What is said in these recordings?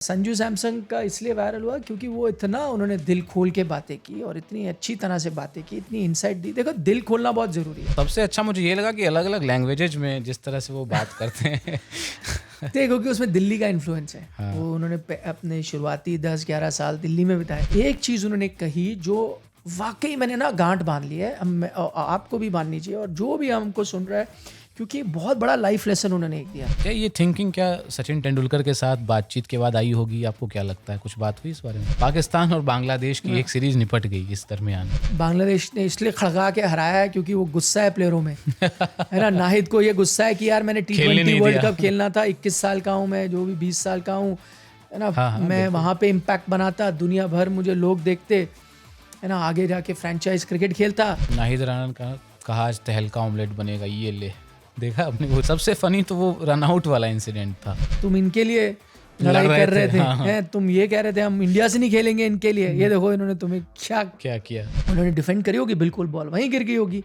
संजू सैमसन का इसलिए वायरल हुआ क्योंकि वो इतना उन्होंने दिल खोल के बातें की और इतनी अच्छी तरह से बातें की, इतनी इनसाइट दी। देखो, दिल खोलना बहुत ज़रूरी है। सबसे अच्छा मुझे ये लगा कि अलग अलग लैंग्वेजेज में जिस तरह से वो बात करते हैं देखो कि उसमें दिल्ली का इन्फ्लुएंस है। हाँ। वो उन्होंने अपने शुरुआती 10-11 साल दिल्ली में बिताए। एक चीज़ उन्होंने कही जो वाकई मैंने ना गांठ बांध ली है, आपको भी बांधनी चाहिए और जो भी हमको सुन रहा है, क्योंकि बहुत बड़ा लाइफ लेसन उन्होंने एक दिया। क्या ये थिंकिंग क्या सचिन तेंदुलकर के साथ बातचीत के बाद आई होगी? आपको क्या लगता है, कुछ बात हुई इस बारे में? पाकिस्तान और बांग्लादेश की एक सीरीज निपट गई इस दरमियान। बांग्लादेश ने इसलिए खड़गा के हराया है क्योंकि वो गुस्सा है प्लेयरों में है ना। नाहिद को ये गुस्सा है कि यार मैंने T20 वर्ल्ड कप खेलना था, 21 साल का हूँ मैं, जो भी 20 साल का हूँ, है ना। हाँ, मैं वहाँ पे इम्पैक्ट बनाता, दुनिया भर मुझे लोग देखते, है ना, आगे जाके फ्रेंचाइज क्रिकेट खेलता। नाहिद राना का कहा आज तहलका ऑमलेट बनेगा, ये ले देखा अपने को। सबसे फनी तो वो रन आउट वाला इंसिडेंट था। तुम इनके लिए लड़ाई कर रहे थे, हाँ। हैं, तुम ये कह रहे थे हम इंडिया से नहीं खेलेंगे इनके लिए, ये देखो इन्होंने तुम्हें क्या किया। उन्होंने डिफेंड करी होगी, बिल्कुल बॉल वहीं गिर गई होगी,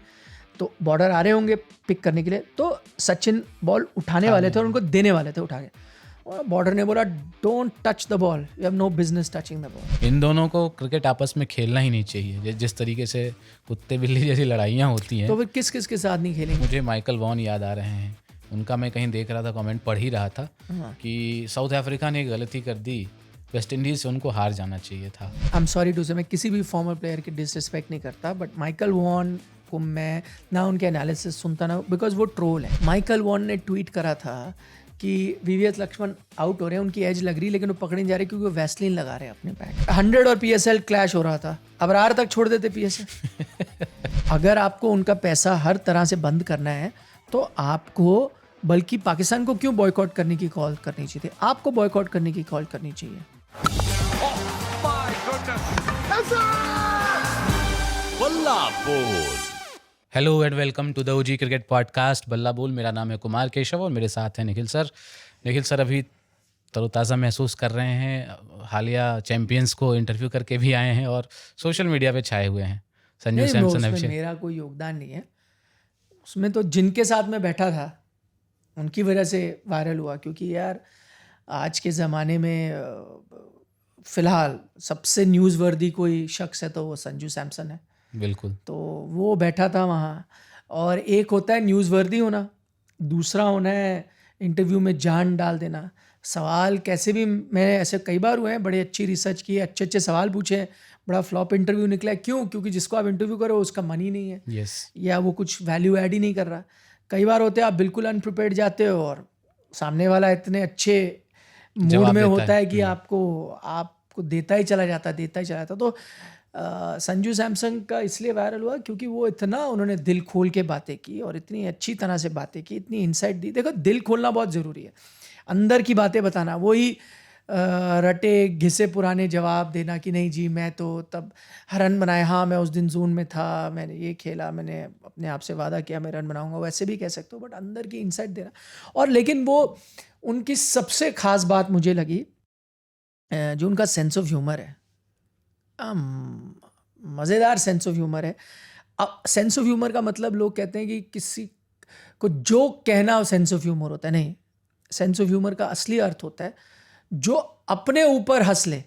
तो बॉर्डर आ रहे होंगे पिक करने के लिए, तो सचिन बॉल उठाने वाले थे और उनको देने वाले थे उठा के, और बॉर्डर ने बोला don't touch the ball, you have no business touching the ball. इन दोनों को क्रिकेट आपस में खेलना ही नहीं चाहिए। जिस तरीके से कुत्ते बिल्ली जैसी लड़ाइयाँ होती हैं, तो फिर किस किस के साथ नहीं खेलेंगे? मुझे माइकल वॉन याद आ रहे हैं। उनका मैं कहीं देख रहा था, कमेंट पढ़ ही रहा था कि साउथ अफ्रीका ने एक गलती कर दी, वेस्ट इंडीज से उनको हार जाना चाहिए था। आई एम सॉरी टू से, मैं किसी भी फॉर्मर प्लेयर की डिसरिस्पेक्ट नहीं करता, बट माइकल वॉन को मैं ना उनके एनालिसिस सुनता ना, बिकॉज वो ट्रोल है। माइकल वॉन ने ट्वीट करा था कि VVS लक्ष्मण आउट हो रहे हैं, उनकी एज लग रही, लेकिन वो पकड़े नहीं जा रहे क्योंकि वो वैसलीन लगा रहे हैं अपने पैक। 100 और PSL क्लैश हो रहा था, अबरार तक छोड़ देते PSL। अगर आपको उनका पैसा हर तरह से बंद करना है तो आपको, बल्कि पाकिस्तान को क्यों बॉयकॉट करने की कॉल करनी चाहिए, आपको बॉयकॉट करने की कॉल करनी चाहिए। Hello and welcome to the OG cricket podcast Balla Bol. मेरा नाम है कुमार केशव और मेरे साथ हैं निखिल सर। निखिल सर अभी तरोताज़ा महसूस कर रहे हैं, हालिया चैंपियंस को इंटरव्यू करके भी आए हैं और सोशल मीडिया पे छाए हुए हैं। संजू सैमसन अभिषेक, मेरा कोई योगदान नहीं है उसमें, तो जिनके साथ मैं बैठा था उनकी वजह से वायरल हुआ, क्योंकि यार आज के ज़माने में फ़िलहाल सबसे न्यूज़वर्दी कोई शख्स है तो वो संजू सैमसन है। बिल्कुल। तो वो बैठा था वहाँ, और एक होता है न्यूज़वर्दी होना, दूसरा होना है इंटरव्यू में जान डाल देना। सवाल कैसे भी, मैंने ऐसे कई बार हुए हैं, बड़े अच्छी रिसर्च की, अच्छे अच्छे सवाल पूछे, बड़ा फ्लॉप इंटरव्यू निकला है। क्यों? क्योंकि जिसको आप इंटरव्यू करो उसका मन ही नहीं है। yes. या वो कुछ वैल्यू ऐड ही नहीं कर रहा। कई बार होते हैं आप बिल्कुल अनप्रिपेयर्ड जाते हो और सामने वाला इतने अच्छे मूड में होता है कि आपको देता ही चला जाता। तो संजू सैमसन का इसलिए वायरल हुआ क्योंकि वो इतना उन्होंने दिल खोल के बातें की और इतनी अच्छी तरह से बातें की, इतनी इनसाइट दी। देखो, दिल खोलना बहुत ज़रूरी है, अंदर की बातें बताना, वही रटे घिसे पुराने जवाब देना कि नहीं जी मैं तो तब रन बनाए, हाँ मैं उस दिन जोन में था, मैंने ये खेला, मैंने अपने आप से वादा किया मैं रन बनाऊंगा, वैसे भी कह सकते हो, बट अंदर की इनसाइट देना। और लेकिन वो उनकी सबसे ख़ास बात मुझे लगी जो उनका सेंस ऑफ ह्यूमर है, मज़ेदार सेंस ऑफ ह्यूमर है। अब सेंस ऑफ ह्यूमर का मतलब लोग कहते हैं कि किसी को जोक कहना सेंस ऑफ ह्यूमर होता है, नहीं। सेंस ऑफ ह्यूमर का असली अर्थ होता है जो अपने ऊपर हंस ले,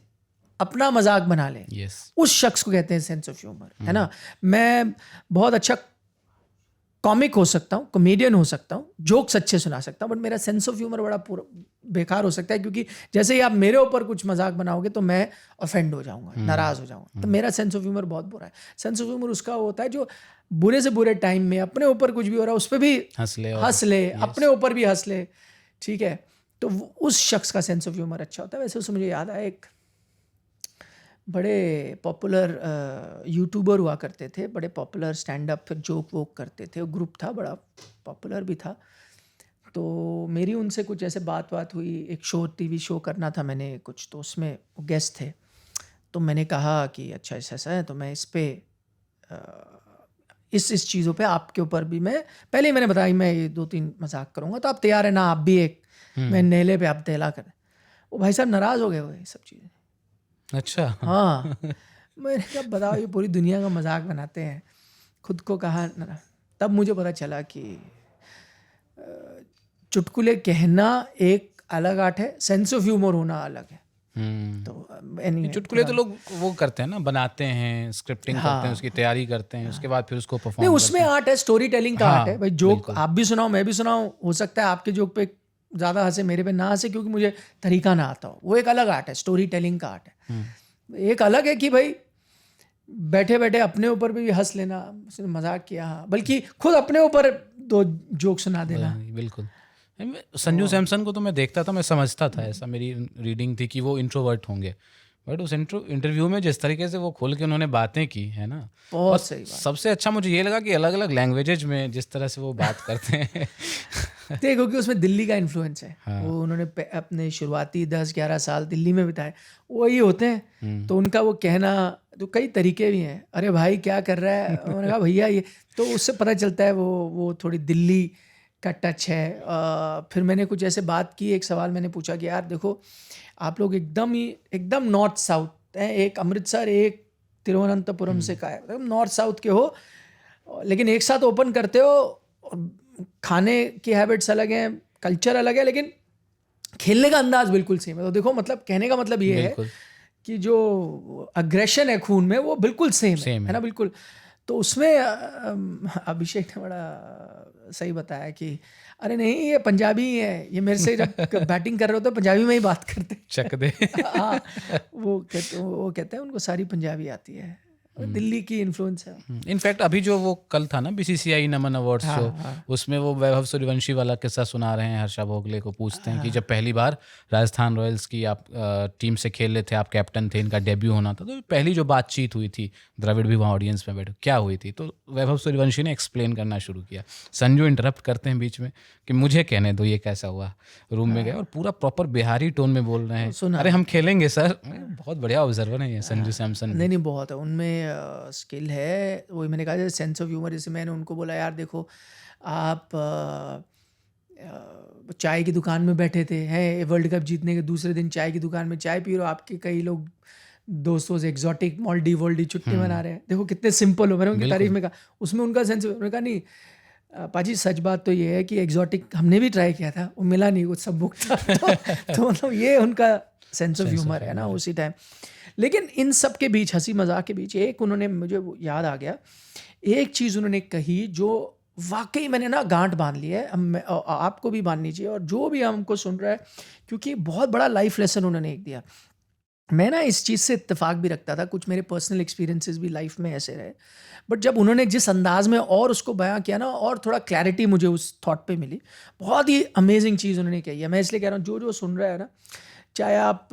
अपना मजाक बना ले, उस शख्स को कहते हैं सेंस ऑफ ह्यूमर, है ना। मैं बहुत अच्छा कॉमिक हो सकता हूँ, कॉमेडियन हो सकता हूँ, जोक्स अच्छे सुना सकता हूँ, बट मेरा सेंस ऑफ ह्यूमर बड़ा बेकार हो सकता है, क्योंकि जैसे ही आप मेरे ऊपर कुछ मजाक बनाओगे तो मैं ऑफेंड हो जाऊंगा, नाराज हो जाऊंगा। तो मेरा सेंस ऑफ ह्यूमर बहुत बुरा है। सेंस ऑफ ह्यूमर उसका होता है जो बुरे से बुरे टाइम में अपने ऊपर कुछ भी हो रहा है उस पर भी हंस ले, अपने ऊपर भी हंस ले, ठीक है। तो उस शख्स का सेंस ऑफ ह्यूमर अच्छा होता है। वैसे उससे मुझे याद आया, एक बड़े पॉपुलर यूट्यूबर हुआ करते थे, बड़े पॉपुलर स्टैंड अप फिर जोक वोक करते थे, वो ग्रुप था, बड़ा पॉपुलर भी था। तो मेरी उनसे कुछ ऐसे बात हुई, एक टीवी शो करना था मैंने कुछ, तो उसमें वो गेस्ट थे। तो मैंने कहा कि अच्छा ऐसा है, तो मैं इस पे इस चीज़ों पे आपके ऊपर भी मैं पहले ही मैंने बताया मैं ये 2-3 मजाक करूँगा, तो आप तैयार है ना, आप भी एक मैं नेले पे आप तेला करें। वो भाई साहब नाराज़ हो गए वो ये सब चीज़ें। अच्छा हाँ मैंने कहा बताओ, ये पूरी दुनिया का मजाक बनाते हैं, खुद को कहा। तब मुझे पता चला कि चुटकुले कहना एक अलग आर्ट है, सेंस ऑफ ह्यूमर होना अलग है। तो ये anyway, चुटकुले तो लोग वो करते हैं ना, बनाते हैं, स्क्रिप्टिंग करते हैं, उसकी तैयारी करते हैं, उसके बाद फिर उसको नहीं परफॉर्म उसमें आर्ट है, स्टोरी टेलिंग का हाँ, आर्ट है भाई। जोक बिल्कुल। आप भी सुनाओ, मैं भी सुनाऊं, हो सकता है आपके जोक पे ज़्यादा हंसे, मेरे पे ना हंसे, क्योंकि मुझे तरीका ना आता हो। वो एक अलग आर्ट है, स्टोरी टेलिंग का आर्ट है। एक अलग है कि भाई बैठे बैठे अपने ऊपर भी हंस लेना, उसने मजाक किया, बल्कि खुद अपने ऊपर 2 जोक सुना देना। बिल्कुल। संजू सैमसन को तो मैं देखता था, मैं समझता था, ऐसा मेरी रीडिंग थी कि वो इंट्रोवर्ट होंगे, बट उस इंटरव्यू में जिस तरीके से वो खोल के उन्होंने बातें की है ना, और बहुत सही बात। सबसे अच्छा मुझे ये लगा कि अलग अलग लैंग्वेजेज में जिस तरह से वो बात करते हैं देखो कि उसमें दिल्ली का इन्फ्लुएंस है। वो उन्होंने अपने शुरुआती 10-11 साल दिल्ली में बिताए, वही होते हैं। तो उनका वो कहना, तो कई तरीके भी हैं, अरे भाई क्या कर रहा है, उन्होंने कहा भैया ये, तो उससे पता चलता है वो थोड़ी दिल्ली का टच है। फिर मैंने कुछ ऐसे बात की, एक सवाल मैंने पूछा कि यार देखो आप लोग एकदम नॉर्थ साउथ हैं, एक अमृतसर एक तिरुवनंतपुरम से का है, नॉर्थ साउथ के हो, लेकिन एक साथ ओपन करते हो, और खाने की हैबिट्स अलग हैं, कल्चर अलग है, लेकिन खेलने का अंदाज बिल्कुल सेम है। तो देखो मतलब कहने का मतलब ये है कि जो अग्रेशन है खून में वो बिल्कुल सेम है ना, बिल्कुल। तो उसमें अभिषेक ने बड़ा सही बताया कि अरे नहीं ये पंजाबी ही है, ये मेरे से जब बैटिंग कर रहे होते पंजाबी में ही बात करते चक दे हाँ, वो कहते हैं उनको सारी पंजाबी आती है, दिल्ली की इन्फ्लुएंस है। इनफैक्ट अभी जो वो कल था ना बीसीसीआई नमन अवार्ड्स शो, उसमें वो वैभव सूर्यवंशी वाला किस्सा सुना रहे हैं, हर्षा भोगले को पूछते हैं कि जब पहली बार राजस्थान रॉयल्स की आप टीम से खेल रहे थे, आप कैप्टन थे, इनका डेब्यू होना था, तो पहली जो बातचीत हुई थी, द्रविड़ भी वहाँ ऑडियंस में बैठे, क्या हुई थी, तो वैभव सूर्यवंशी ने एक्सप्लेन करना शुरू किया। संजू इंटरप्ट करते हैं बीच में कि मुझे कहने दो ये कैसा हुआ। रूम में गए और पूरा प्रॉपर बिहारी टोन में बोल रहे हैं, अरे हम खेलेंगे सर। बहुत बढ़िया ऑब्जर्वर है ये संजू सैमसन। नहीं बहुत है उनमें स्किल है, वही मैंने कहा सेंस ऑफ ह्यूमर। जैसे मैंने उनको बोला यार देखो आप चाय की दुकान में बैठे थे, हैं वर्ल्ड कप जीतने के दूसरे दिन चाय की दुकान में चाय पी रहे हो, आपके कई लोग दोस्तों से एग्जॉटिक मालदीव वर्ल्ड छुट्टी मना रहे हैं, देखो कितने सिंपल हो। मैंने उनकी तारीफ में कहा, उसमें उनका सेंस, उन्होंने कहा नहीं पाजी सच बात तो ये है कि एग्जॉटिक हमने भी ट्राई किया था, वो मिला नहीं, कुछ सब बुक था तो मतलब ये उनका सेंस ऑफ ह्यूमर है ना उसी टाइम। लेकिन इन सब के बीच, हंसी मजाक के बीच, एक उन्होंने, मुझे याद आ गया एक चीज़ उन्होंने कही जो वाकई मैंने ना गांठ बांध ली है, आपको भी बांधनी चाहिए और जो भी हमको सुन रहा है, क्योंकि बहुत बड़ा लाइफ लेसन उन्होंने एक दिया। मैं ना इस चीज़ से इत्तेफाक भी रखता था, कुछ मेरे पर्सनल एक्सपीरियंसेस भी लाइफ में ऐसे रहे, बट जब उन्होंने जिस अंदाज में और उसको बयां किया ना, और थोड़ा क्लैरिटी मुझे उस थॉट पे मिली। बहुत ही अमेजिंग चीज़ उन्होंने कही है। मैं इसलिए कह रहा हूँ जो सुन रहा है ना, चाहे आप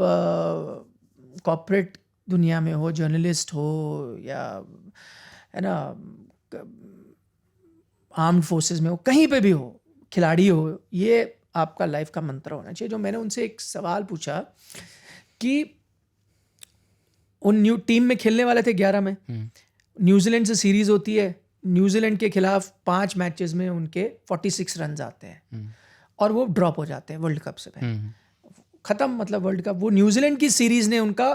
कॉर्पोरेट दुनिया में हो, जर्नलिस्ट हो, या है ना आर्म्ड फोर्सेस में हो, कहीं पे भी हो, खिलाड़ी हो, ये आपका लाइफ का मंत्र होना चाहिए। जो मैंने उनसे एक सवाल पूछा कि उन न्यू टीम में खेलने वाले थे 11 में, न्यूजीलैंड से सीरीज होती है, न्यूजीलैंड के खिलाफ 5 मैचेस में उनके 46 रन आते हैं और वो ड्रॉप हो जाते हैं वर्ल्ड कप से पहले, खत्म, मतलब वर्ल्ड कप। वो न्यूजीलैंड की सीरीज ने उनका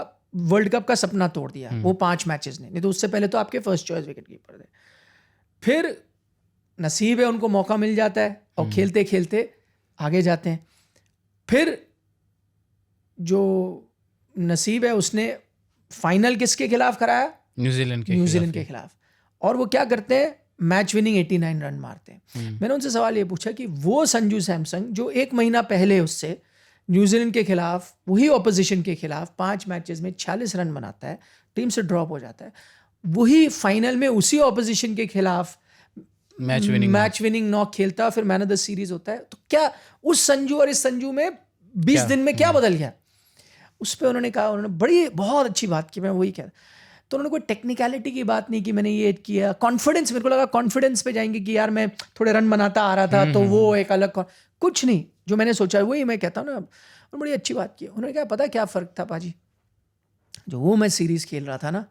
वर्ल्ड कप का सपना तोड़ दिया, वो 5 मैचेस ने, नहीं तो उससे पहले तो आपके फर्स्ट चॉइस विकेट कीपर थे। फिर नसीब है उनको मौका मिल जाता है और खेलते खेलते आगे जाते हैं। फिर जो नसीब है उसने फाइनल किसके खिलाफ कराया, न्यूजीलैंड के खिलाफ, और वो क्या करते हैं, मैच विनिंग 89 रन मारते हैं। मैंने उनसे सवाल ये पूछा कि वो संजू सैमसन जो 1 महीना पहले उससे न्यूजीलैंड के खिलाफ, वही ऑपोजिशन के खिलाफ 5 मैचेस में 46 रन बनाता है, टीम से ड्रॉप हो जाता है, वही फाइनल में उसी ऑपोजिशन के खिलाफ मैच विनिंग नॉक खेलता है, फिर मैन ऑफ द सीरीज होता है। तो क्या उस संजू और इस संजू में 20 दिन में क्या बदल गया? उस पर उन्होंने कहा, उन्होंने बहुत अच्छी बात की, मैं वही कह, तो उन्होंने कोई टेक्निकलिटी की बात नहीं की, मैंने ये किया, कॉन्फिडेंस, मेरे को लगा कॉन्फिडेंस पे जाएंगे कि यार मैं थोड़े रन बनाता आ रहा था तो वो एक अलग, कुछ नहीं, जो मैंने सोचा वही मैं कहता हूँ ना। और बड़ी अच्छी बात की उन्होंने, कहा पता क्या फ़र्क था पाजी, जो वो मैं सीरीज़ खेल रहा था ना,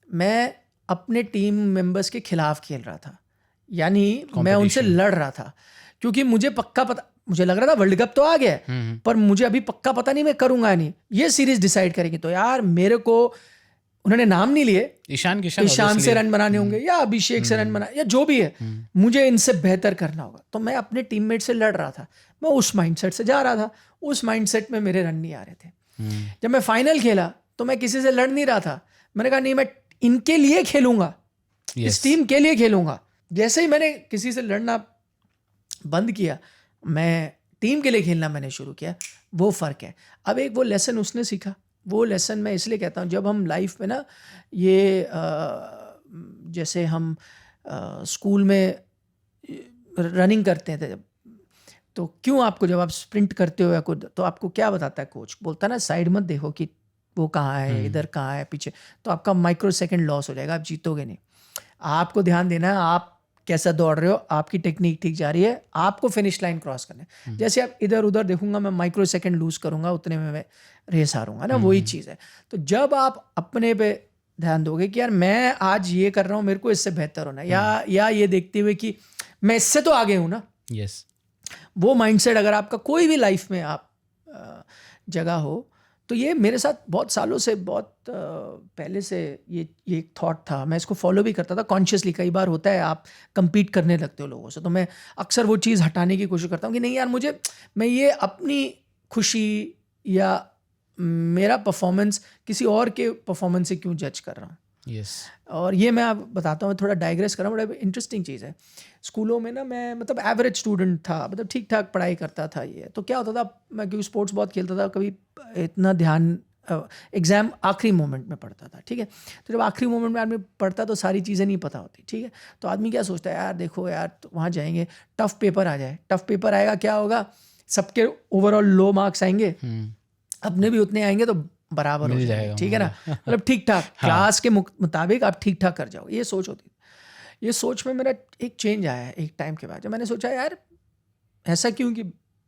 मैं अपने टीम मेंबर्स के खिलाफ खेल रहा था, यानी मैं उनसे लड़ रहा था, क्योंकि मुझे पक्का पता, मुझे लग रहा था वर्ल्ड कप तो आ गया पर मुझे अभी पक्का पता नहीं मैं करूंगा नहीं, ये सीरीज डिसाइड करेंगे। तो यार मेरे को, उन्होंने नाम नहीं लिए, ईशान से रन बनाने होंगे या अभिषेक से रन बना, या जो भी है, मुझे इनसे बेहतर करना होगा। तो मैं अपने टीममेट से लड़ रहा था, मैं उस माइंडसेट से जा रहा था, उस माइंडसेट में मेरे रन नहीं आ रहे थे। जब मैं फाइनल खेला तो मैं किसी से लड़ नहीं रहा था, मैंने कहा नहीं मैं इनके लिए खेलूंगा, इस टीम के लिए खेलूंगा। जैसे ही मैंने किसी से लड़ना बंद किया, मैं टीम के लिए खेलना मैंने शुरू किया, वो फ़र्क है। अब एक वो लेसन उसने सीखा, वो लेसन मैं इसलिए कहता हूँ, जब हम लाइफ में ना ये जैसे हम स्कूल में रनिंग करते थे तो क्यों आपको जब आप स्प्रिंट करते हो या कुछ, तो आपको क्या बताता है कोच, बोलता है ना साइड मत देखो कि वो कहाँ है, इधर कहाँ है, पीछे, तो आपका माइक्रो सेकंड लॉस हो जाएगा, आप जीतोगे नहीं। आपको ध्यान देना है आप कैसा दौड़ रहे हो, आपकी टेक्निक ठीक जा रही है, आपको फिनिश लाइन क्रॉस करना है। जैसे आप इधर उधर देखूंगा मैं माइक्रो सेकंड लूज करूंगा, उतने में मैं रेस हारूंगा ना, वही चीज़ है। तो जब आप अपने पे ध्यान दोगे कि यार मैं आज ये कर रहा हूँ, मेरे को इससे बेहतर होना है, या ये देखते हुए कि मैं इससे तो आगे हूँ ना, यस, वो माइंडसेट अगर आपका कोई भी लाइफ में आप जगह हो, तो ये मेरे साथ बहुत सालों से, बहुत पहले से ये एक थॉट था, मैं इसको फॉलो भी करता था कॉन्शियसली। कई बार होता है आप compete करने लगते हो लोगों से, तो मैं अक्सर वो चीज़ हटाने की कोशिश करता हूँ कि नहीं यार, मैं ये अपनी खुशी या मेरा परफॉर्मेंस किसी और के परफॉर्मेंस से क्यों जज कर रहा हूँ। यस, और ये मैं आप बताता हूँ, थोड़ा डाइग्रेस कर रहा हूँ, बड़ा इंटरेस्टिंग चीज़ है। स्कूलों में ना मैं मतलब एवरेज स्टूडेंट था, मतलब ठीक ठाक पढ़ाई करता था ये, तो क्या होता था, मैं क्योंकि स्पोर्ट्स बहुत खेलता था, कभी इतना ध्यान, एग्ज़ाम आखिरी मोमेंट में पढ़ता था, ठीक है। तो जब आखिरी मोमेंट में आदमी पढ़ता तो सारी चीज़ें नहीं पता होती, ठीक है। तो आदमी क्या सोचता है, यार देखो यार तो वहाँ जाएंगे, टफ पेपर आ जाए, टफ पेपर आएगा, क्या होगा, सबके ओवरऑल लो मार्क्स आएंगे, अपने भी उतने आएंगे, तो बराबर हो जाएगा, ठीक है ना, मतलब ठीक ठाक क्लास के मुताबिक आप ठीक ठाक कर जाओ, ये सोच होती है। ये सोच में मेरा एक चेंज आया है एक टाइम के बाद, जब मैंने सोचा यार ऐसा क्यों कि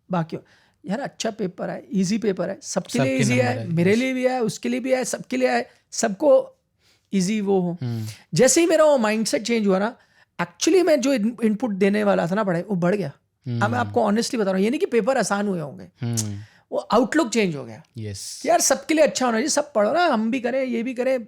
बाकी यार अच्छा पेपर है, इजी पेपर है, सबके लिए इजी है, मेरे लिए भी है, उसके लिए भी है, सबके लिए है, सबको इजी वो हो। जैसे ही मेरा वो माइंडसेट चेंज हुआ ना, एक्चुअली मैं जो इनपुट देने वाला था ना पढ़ाई, वो बढ़ गया। अब मैं आपको ऑनेस्टली बता रहा हूँ, ये नहीं कि पेपर आसान हुए होंगे, वो आउटलुक चेंज हो गया। यस, यार सबके लिए अच्छा होना चाहिए, सब पढ़ो ना, हम भी करें, ये भी करें,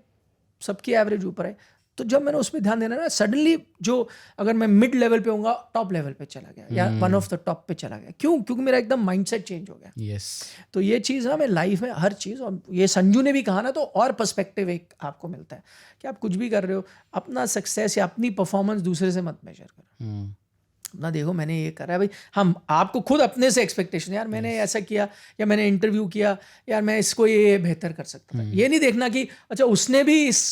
सबकी एवरेज ऊपर है। तो जब मैंने उस पर ध्यान देना ना, सडनली जो अगर मैं मिड लेवल पे होऊंगा, टॉप लेवल पे चला गया, या वन ऑफ द टॉप पे चला गया। क्यों? क्योंकि मेरा एकदम माइंडसेट चेंज हो गया। यस, तो ये चीज़ ना मैं लाइफ में हर चीज़, और ये संजू ने भी कहा ना, तो और पर्सपेक्टिव एक आपको मिलता है कि आप कुछ भी कर रहे हो, अपना सक्सेस या अपनी परफॉर्मेंस दूसरे से मत मेजर करो। अपना देखो मैंने ये करा है भाई, हम आपको खुद अपने से एक्सपेक्टेशन, यार मैंने ऐसा किया, या मैंने इंटरव्यू किया, यार मैं इसको ये बेहतर कर सकता था। ये नहीं देखना कि अच्छा उसने भी इस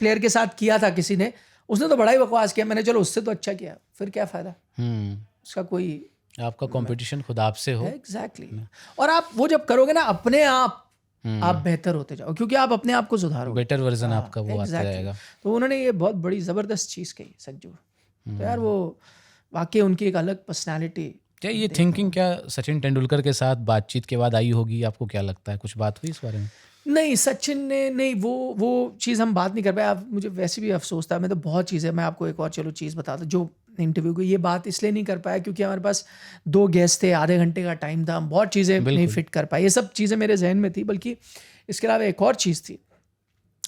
प्लेयर के साथ किया था, किसी ने, उसने तो बड़ा ही बकवास किया, मैंने चलो उससे तो अच्छा किया, फिर क्या फ़ायदा उसका। कोई आपका कंपटीशन खुद आपसे हो। एग्जैक्टली। और आप वो जब करोगे ना अपने आप बेहतर होते जाओ, क्योंकि आप अपने आप को सुधारोगे, बेटर वर्जन आपका वो आता जाएगा। तो उन्होंने ये बहुत बड़ी ज़बरदस्त चीज़ कही संजू, तो यार वो वाकई उनकी एक अलग पर्सनैलिटी। क्या ये थिंकिंग क्या सचिन तेंदुलकर के साथ बातचीत के बाद आई होगी? आपको क्या लगता है, कुछ बात हुई इस बारे में? नहीं, सचिन ने नहीं, वो चीज़ हम बात नहीं कर पाए। अब मुझे वैसे भी अफसोस था, मैं तो बहुत चीज़ें, मैं आपको एक और चलो चीज़ बताता, जो इंटरव्यू को ये बात इसलिए नहीं कर पाया क्योंकि हमारे पास 2 गेस्ट थे, आधे घंटे का टाइम था, हम बहुत चीज़ें नहीं फिट कर पाए। ये सब चीज़ें मेरे जहन में थी, बल्कि इसके अलावा एक और चीज़ थी,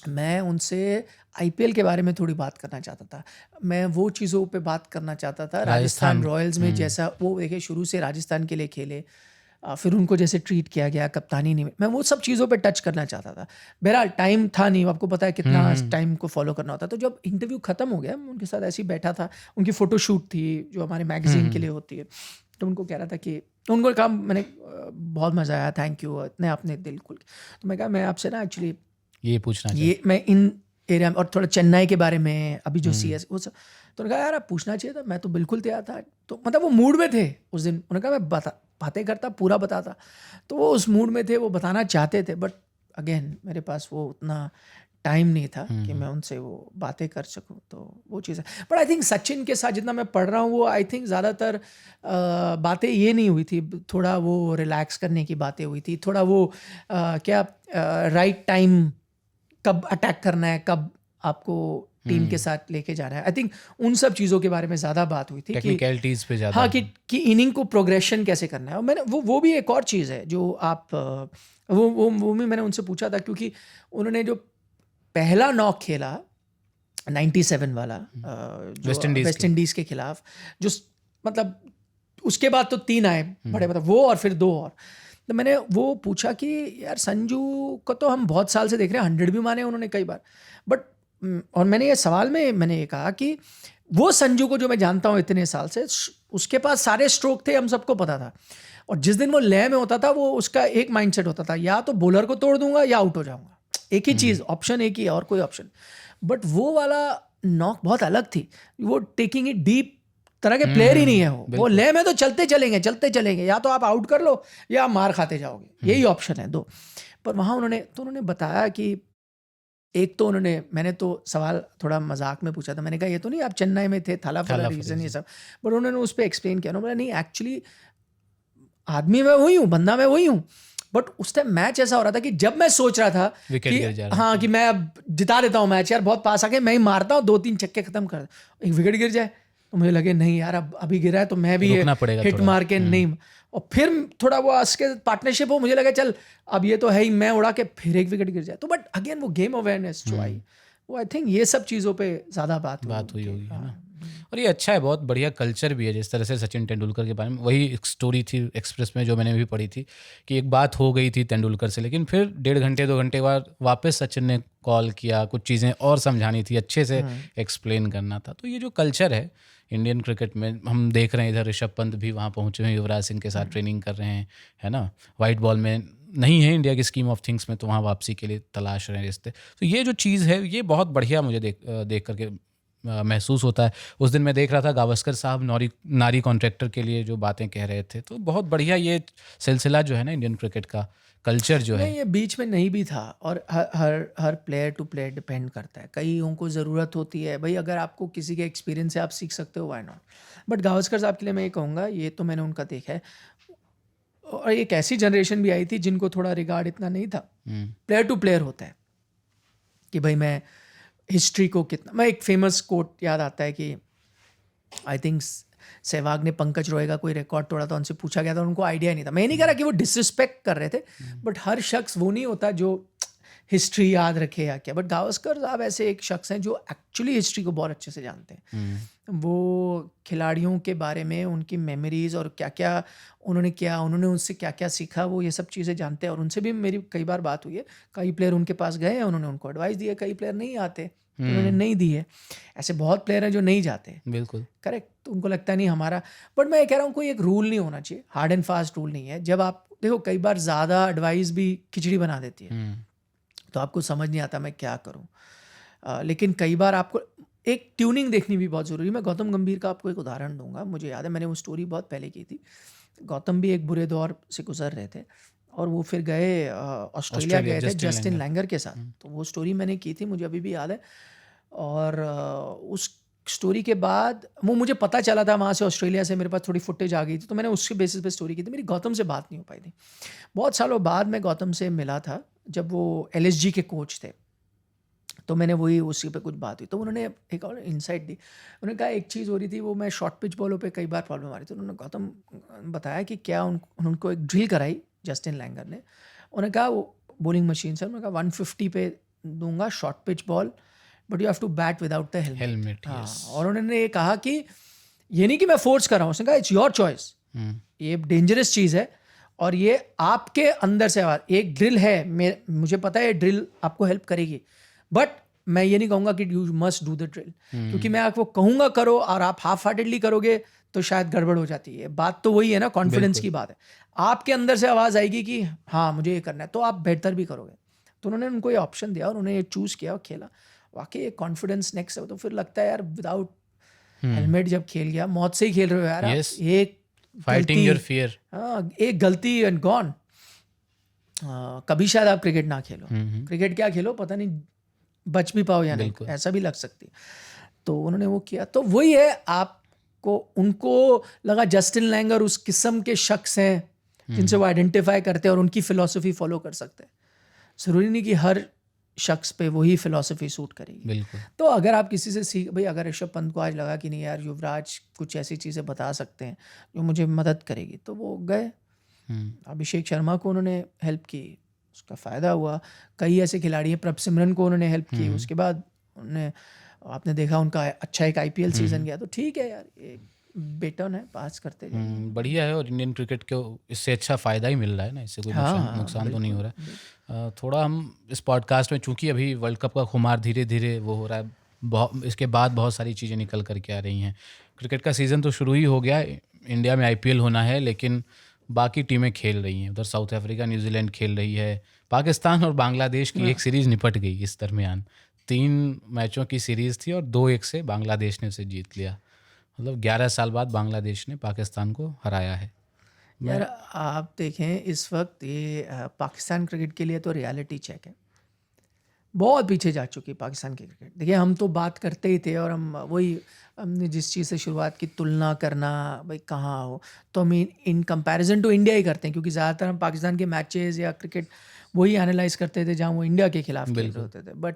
मैं उनसे IPL के बारे में थोड़ी बात करना चाहता था। मैं वो चीज़ों पे बात करना चाहता था, राजस्थान रॉयल्स में जैसा वो देखिए शुरू से राजस्थान के लिए खेले, फिर उनको जैसे ट्रीट किया गया, कप्तानी नहीं, मैं वो सब चीज़ों पे टच करना चाहता था। बहरहाल टाइम था नहीं, आपको पता है कितना टाइम को फॉलो करना होता है। तो जब इंटरव्यू ख़त्म हो गया, मैं उनके साथ ऐसे ही बैठा था, उनकी फ़ोटोशूट थी जो हमारे मैगज़ीन के लिए होती है, तो उनको कह रहा था कि उनको कहा, मैंने बहुत मज़ा आया, थैंक यू, इतने आपने दिल खुल के। तो मैं कहा मैं आपसे ना एक्चुअली ये पूछना ये मैं इन एरिया में, और थोड़ा चेन्नई के बारे में, अभी जो CS वो सब, तो उन्होंने कहा यार आप पूछना चाहिए था, मैं तो बिल्कुल तैयार था। तो मतलब वो मूड में थे उस दिन, उन्होंने कहा मैं बातें करता, पूरा बताता, तो वो उस मूड में थे, वो बताना चाहते थे, बट अगेन मेरे पास वो उतना टाइम नहीं था कि मैं उनसे वो बातें कर सकूं। तो वो चीज़ है। बट आई थिंक सचिन के साथ जितना मैं पढ़ रहा हूँ, वो आई थिंक ज़्यादातर बातें ये नहीं हुई थी, थोड़ा वो रिलैक्स करने की बातें हुई थी, थोड़ा वो क्या राइट टाइम, कब अटैक करना है, कब आपको टीम के साथ लेके जाना है। आई थिंक उन सब चीज़ों के बारे में ज़्यादा बात हुई थी, टेक्निकलिटीज पे ज़्यादा। हाँ, कि इनिंग को प्रोग्रेशन कैसे करना है। और मैंने वो भी एक और चीज़ है जो आप वो भी मैंने उनसे पूछा था, क्योंकि उन्होंने जो पहला नॉक खेला 97 वाला जो वेस्ट इंडीज़ के खिलाफ, जो मतलब उसके बाद तो 3 आए बड़े, मतलब वो और फिर 2 और, तो मैंने वो पूछा कि यार संजू को तो हम बहुत साल से देख रहे हैं, 100 भी माने उन्होंने कई बार, बट और मैंने ये सवाल में मैंने ये कहा कि वो संजू को जो मैं जानता हूँ इतने साल से, उसके पास सारे स्ट्रोक थे, हम सबको पता था, और जिस दिन वो लय में होता था वो उसका एक माइंडसेट होता था, या तो बॉलर को तोड़ दूंगा या आउट हो जाऊंगा, एक ही चीज़, ऑप्शन एक ही है और कोई ऑप्शन। बट वो वाला नॉक बहुत अलग थी, वो टेकिंग इट डीप तरह के प्लेयर ही नहीं है वो लय में तो चलते चलेंगे, या तो आप आउट कर लो या आप मार खाते जाओगे, यही ऑप्शन है दो। पर वहाँ उन्होंने बताया कि एक तो मैंने तो सवाल थोड़ा मजाक में पूछा था, मैंने कहा ये तो नहीं आप चेन्नई में थे, थाला फॉर रीजन ये सब, बट उन्होंने उस पर एक्सप्लेन किया, उन्होंने बोला नहीं एक्चुअली आदमी मैं वही हूँ, बंदा मैं वही हूँ, बट उस टाइम मैच ऐसा हो रहा था कि जब मैं सोच रहा था कि हाँ कि मैं अब जिता देता हूँ मैच, यार बहुत पास आ गए, मैं ही मारता हूँ, 2-3 छक्के खत्म कर, एक विकेट गिर जाए तो मुझे लगे नहीं यार अब अभी गिरा है तो मैं भी हिट मार के नहीं, और फिर थोड़ा वो उसके पार्टनरशिप हो, मुझे लगा चल अब ये तो है ही, मैं उड़ा के फिर एक विकेट गिर जाए, तो बट अगेन वो गेम अवेयरनेस जो आई, वो आई थिंक ये सब चीज़ों पे ज़्यादा बात हुई होगी, है ना। और ये अच्छा है, बहुत बढ़िया कल्चर भी है, जिस तरह से सचिन तेंदुलकर के बारे में वही एक स्टोरी थी एक्सप्रेस में जो मैंने भी पढ़ी थी कि एक बात हो गई थी तेंदुलकर से, लेकिन फिर 1.5 घंटे 2 घंटे बाद वापस सचिन ने कॉल किया, कुछ चीज़ें और समझानी थी, अच्छे से एक्सप्लेन करना था। तो ये जो कल्चर है इंडियन क्रिकेट में, हम देख रहे हैं इधर ऋषभ पंत भी वहाँ पहुँचे हैं, युवराज सिंह के साथ ट्रेनिंग कर रहे हैं, है ना। वाइट बॉल में नहीं है इंडिया की स्कीम ऑफ थिंग्स में, तो वहाँ वापसी के लिए तलाश रहे हैं रिश्ते। तो ये जो चीज़ है ये बहुत बढ़िया मुझे देख करके महसूस होता है। उस दिन मैं देख रहा था गावस्कर साहब नारी कॉन्ट्रैक्टर के लिए जो बातें कह रहे थे, तो बहुत बढ़िया ये सिलसिला जो है ना इंडियन क्रिकेट का कल्चर जो है, ये बीच में नहीं भी था, और हर प्लेयर टू प्लेयर डिपेंड करता है, कईयों को ज़रूरत होती है भाई, अगर आपको किसी के एक्सपीरियंस से आप सीख सकते हो व्हाई नॉट, बट गावस्कर साहब के लिए मैं ये कहूँगा, ये तो मैंने उनका देखा है, और एक ऐसी जनरेशन भी आई थी जिनको थोड़ा रिगार्ड इतना नहीं था, प्लेयर टू प्लेयर होता है कि भाई मैं हिस्ट्री को कितना, मैं एक फेमस कोट याद आता है कि आई थिंक सहवाग ने पंकज रॉय का कोई रिकॉर्ड तोड़ा था, उनसे पूछा गया था, उनको आइडिया नहीं था, मैं नहीं कह रहा कि वो डिसरिस्पेक्ट कर रहे थे, बट हर शख्स वो नहीं होता जो हिस्ट्री याद रखे या क्या, बट गावस्कर साहब ऐसे एक शख्स हैं जो एक्चुअली हिस्ट्री को बहुत अच्छे से जानते हैं, वो खिलाड़ियों के बारे में, उनकी मेमोरीज और क्या क्या उन्होंने किया, उन्होंने उससे क्या क्या सीखा, वो ये सब चीज़ें जानते हैं, और उनसे भी मेरी कई बार बात हुई है, कई प्लेयर उनके पास गए हैं, उन्होंने उनको एडवाइस दी है, कई प्लेयर नहीं आते उन्होंने नहीं दी है, ऐसे बहुत प्लेयर हैं जो नहीं जाते, बिल्कुल करेक्ट, तो उनको लगता नहीं हमारा, बट मैं ये कह रहा हूँ कोई एक रूल नहीं होना चाहिए, हार्ड एंड फास्ट रूल नहीं है, जब आप देखो कई बार ज़्यादा एडवाइस भी खिचड़ी बना देती है, तो आपको समझ नहीं आता मैं क्या करूँ, लेकिन कई बार आपको एक ट्यूनिंग देखनी भी बहुत ज़रूरी है। मैं गौतम गंभीर का आपको एक उदाहरण दूंगा, मुझे याद है मैंने वो स्टोरी बहुत पहले की थी, गौतम भी एक बुरे दौर से गुजर रहे थे, और वो फिर गए ऑस्ट्रेलिया गए थे जस्टिन लैंगर के साथ, तो वो स्टोरी मैंने की थी, मुझे अभी भी याद है, और उस स्टोरी के बाद वो मुझे पता चला था वहाँ से, ऑस्ट्रेलिया से मेरे पास थोड़ी फुटेज आ गई थी, तो मैंने उसके बेसिस पे स्टोरी की थी, मेरी गौतम से बात नहीं हो पाई थी, बहुत सालों बाद मैं गौतम से मिला था जब वो LSG के कोच थे, तो मैंने वही उसी पे कुछ बात हुई, तो उन्होंने एक और इंसाइट दी, उन्होंने कहा एक चीज़ हो रही थी, वो मैं शॉर्ट पिच बॉलों पे कई बार प्रॉब्लम आ रही थी, उन्होंने गौतम बताया कि क्या उनको एक ड्रिल कराई जस्टिन लैंगर ने, उन्होंने कहा वो बॉलिंग मशीन से, उन्होंने कहा 150 पे दूंगा short pitch ball, but you have to bat without the helmet. हाँ, और उन्होंने ये कहा कि ये नहीं कि मैं फोर्स कर रहा हूँ, उसने कहा इट्स योर चॉइस, ये डेंजरस चीज़ है, और ये आपके अंदर से आवाज़, एक ड्रिल है, मुझे पता है ड्रिल आपको हेल्प करेगी, बट मैं ये नहीं कहूँगा कि you must do the drill, क्योंकि मैं आपको कहूँगा करो और आप हाफ हार्टेडली करोगे तो शायद गड़बड़ हो जाती है, बात तो वही है ना, कॉन्फिडेंस की बात है, आपके अंदर से आवाज़ आएगी कि हाँ मुझे ये करना है, तो आप बेहतर भी करोगे, तो उन्होंने उनको ये ऑप्शन दिया और उन्होंने ये चूज़ किया और खेला, वाकई एक कॉन्फिडेंस नेक्स्ट है, तो फिर लगता है यार विदाउट हेलमेट जब खेल गया, मौत से ही खेल रहे हो यार, एक फाइटिंग योर फियर, हाँ एक गलती एंड गॉन, कभी शायद आप क्रिकेट ना खेलो, क्रिकेट क्या खेलो पता नहीं बच भी पाओ या नहीं, ऐसा भी लग सकती है, तो उन्होंने वो किया, तो वही है, आपको उनको लगा जस्टिन लैंगर उस किस्म के शख्स हैं जिनसे वो आइडेंटिफाई करते हैं और उनकी फिलॉसफी फॉलो कर सकते हैं, ज़रूरी नहीं कि हर शख्स पे वही फिलॉसफी सूट करेगी, तो अगर आप किसी से सीख, भाई अगर ऋषभ पंत को आज लगा कि नहीं यार युवराज कुछ ऐसी चीज़ें बता सकते हैं जो मुझे मदद करेगी, तो वो गए, अभिषेक शर्मा को उन्होंने हेल्प की, उसका फ़ायदा हुआ, कई ऐसे खिलाड़ी हैं, प्रभ सिमरन को उन्होंने हेल्प की, उसके बाद उन्होंने, आपने देखा उनका अच्छा एक IPL सीज़न गया, तो ठीक है यार, बेटन है, पास करते जाइए। बढ़िया है। और इंडियन क्रिकेट को इससे अच्छा फ़ायदा ही मिल रहा है ना, इससे कोई नुकसान तो नहीं हो रहा है। थोड़ा हम इस पॉडकास्ट में, चूंकि अभी वर्ल्ड कप का खुमार धीरे धीरे वो हो रहा है, बहुत इसके बाद बहुत सारी चीज़ें निकल करके आ रही हैं। क्रिकेट का सीज़न तो शुरू ही हो गया, इंडिया में IPL होना है, लेकिन बाकी टीमें खेल रही हैं। उधर साउथ अफ्रीका, न्यूजीलैंड खेल रही है, पाकिस्तान और बांग्लादेश की एक सीरीज़ निपट गई इस दरमियान। 3 मैचों की सीरीज़ थी और 2-1 से बांग्लादेश ने उसे जीत लिया। मतलब 11 साल बाद बांग्लादेश ने पाकिस्तान को हराया है। यार आप देखें इस वक्त ये पाकिस्तान क्रिकेट के लिए तो रियलिटी चेक है, बहुत पीछे जा चुकी है पाकिस्तान की क्रिकेट। देखिए हम तो बात करते ही थे, और हमने जिस चीज़ से शुरुआत की, तुलना करना भाई कहाँ हो, तो हम इन कंपैरिजन टू इंडिया ही करते हैं, क्योंकि ज़्यादातर हम पाकिस्तान के मैचेस या क्रिकेट वही एनालाइज करते थे जहाँ वो इंडिया के खिलाफ खेल रहे होते थे। बट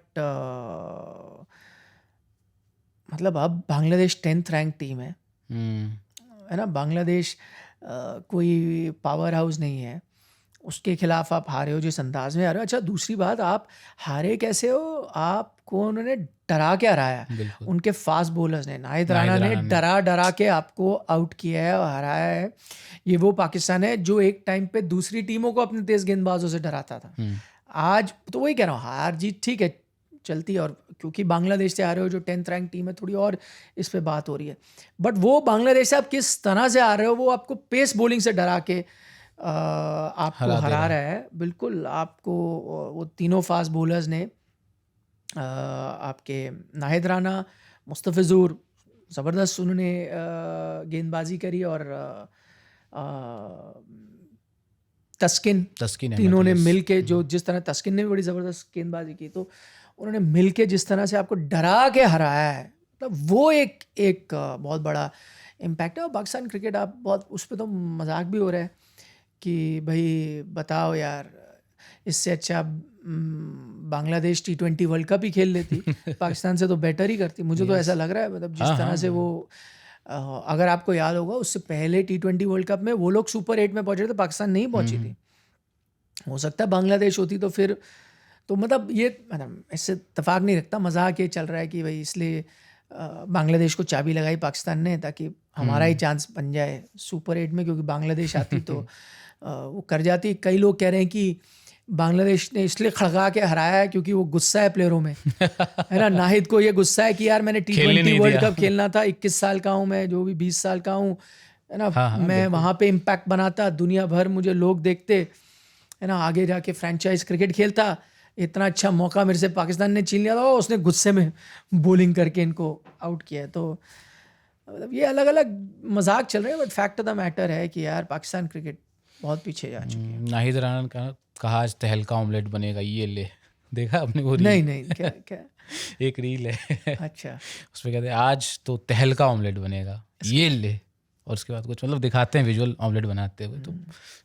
मतलब अब बांग्लादेश 10th रैंक टीम है ना। बांग्लादेश कोई पावर हाउस नहीं है, उसके खिलाफ आप हारे हो जिस अंदाज में हारे हो। अच्छा दूसरी बात, आप हारे कैसे हो, आपको उन्होंने डरा के हराया। उनके फास्ट बॉलर्स ने, नाहिद राणा ने डरा के आपको आउट किया है और हराया है। ये वो पाकिस्तान है जो एक टाइम पे दूसरी टीमों को अपने तेज गेंदबाजों से डराता था। आज तो वही कह रहा हूँ, हार जीत ठीक है चलती है, और क्योंकि बांग्लादेश से आ रहे हो जो 10th रैंक टीम है, थोड़ी और इस पे बात हो रही है। बट वो बांग्लादेश से आप किस तरह से आ रहे हो, वो आपको पेस बॉलिंग से डरा के आपको हरा रहा है। बिल्कुल आपको वो तीनों फास्ट बॉलर्स ने, आपके नाहिद राणा, मुस्तफिजुर, ज़बरदस्त उन्होंने गेंदबाजी करी, और तस्किन तीनों ने मिल के, जो जिस तरह तस्किन ने भी बड़ी ज़बरदस्त गेंदबाजी की, तो उन्होंने मिल के जिस तरह से आपको डरा के हराया है, मतलब वो एक बहुत बड़ा इम्पैक्ट है। और पाकिस्तान क्रिकेट आप बहुत उस पर तो मजाक भी हो रहा है कि भाई बताओ यार, इससे अच्छा बांग्लादेश T20 वर्ल्ड कप ही खेल लेती, पाकिस्तान से तो बेटर ही करती। मुझे तो ऐसा लग रहा है, मतलब जिस तरह से वो, अगर आपको याद होगा उससे पहले T20 वर्ल्ड कप में वो लोग सुपर 8 में पहुंचे थे, पाकिस्तान नहीं पहुंची थी। हो सकता है बांग्लादेश होती तो फिर, तो मतलब ये, मतलब इससे इत्तेफाक नहीं रखता, मजाक ये चल रहा है कि भाई इसलिए बांग्लादेश को चाबी लगाई पाकिस्तान ने ताकि हमारा ही चांस बन जाए सुपर 8 में, क्योंकि बांग्लादेश आती तो वो कर जाती। कई लोग कह रहे हैं कि बांग्लादेश ने इसलिए खड़का के हराया है क्योंकि वो गुस्सा है प्लेयरों में, है ना। नाहिद को ये गुस्सा है कि यार मैंने T20 वर्ल्ड कप खेलना था, 21 साल का हूँ मैं, जो भी 20 साल का हूँ, है ना। मैं वहाँ पे इम्पैक्ट बनाता, दुनिया भर मुझे लोग देखते, है ना, आगे जाके फ्रेंचाइज क्रिकेट खेलता, इतना अच्छा मौका मेरे से पाकिस्तान ने छीन लिया था, उसने गुस्से में बॉलिंग करके इनको आउट किया। तो मतलब ये अलग अलग मजाक चल रहे हैं, but fact of the matter है कि यार पाकिस्तान क्रिकेट बहुत पीछे जा चुकी है। नाहिद राणा का कहा आज तहलका ऑमलेट बनेगा, ये ले, देखा आपने वो रील? नहीं क्या एक रील है, अच्छा, उसमें कहते हैं आज तो तहलका ऑमलेट बनेगा, ये ले, और उसके बाद कुछ मतलब दिखाते हैं विजुअल ऑमलेट बनाते हुए। तो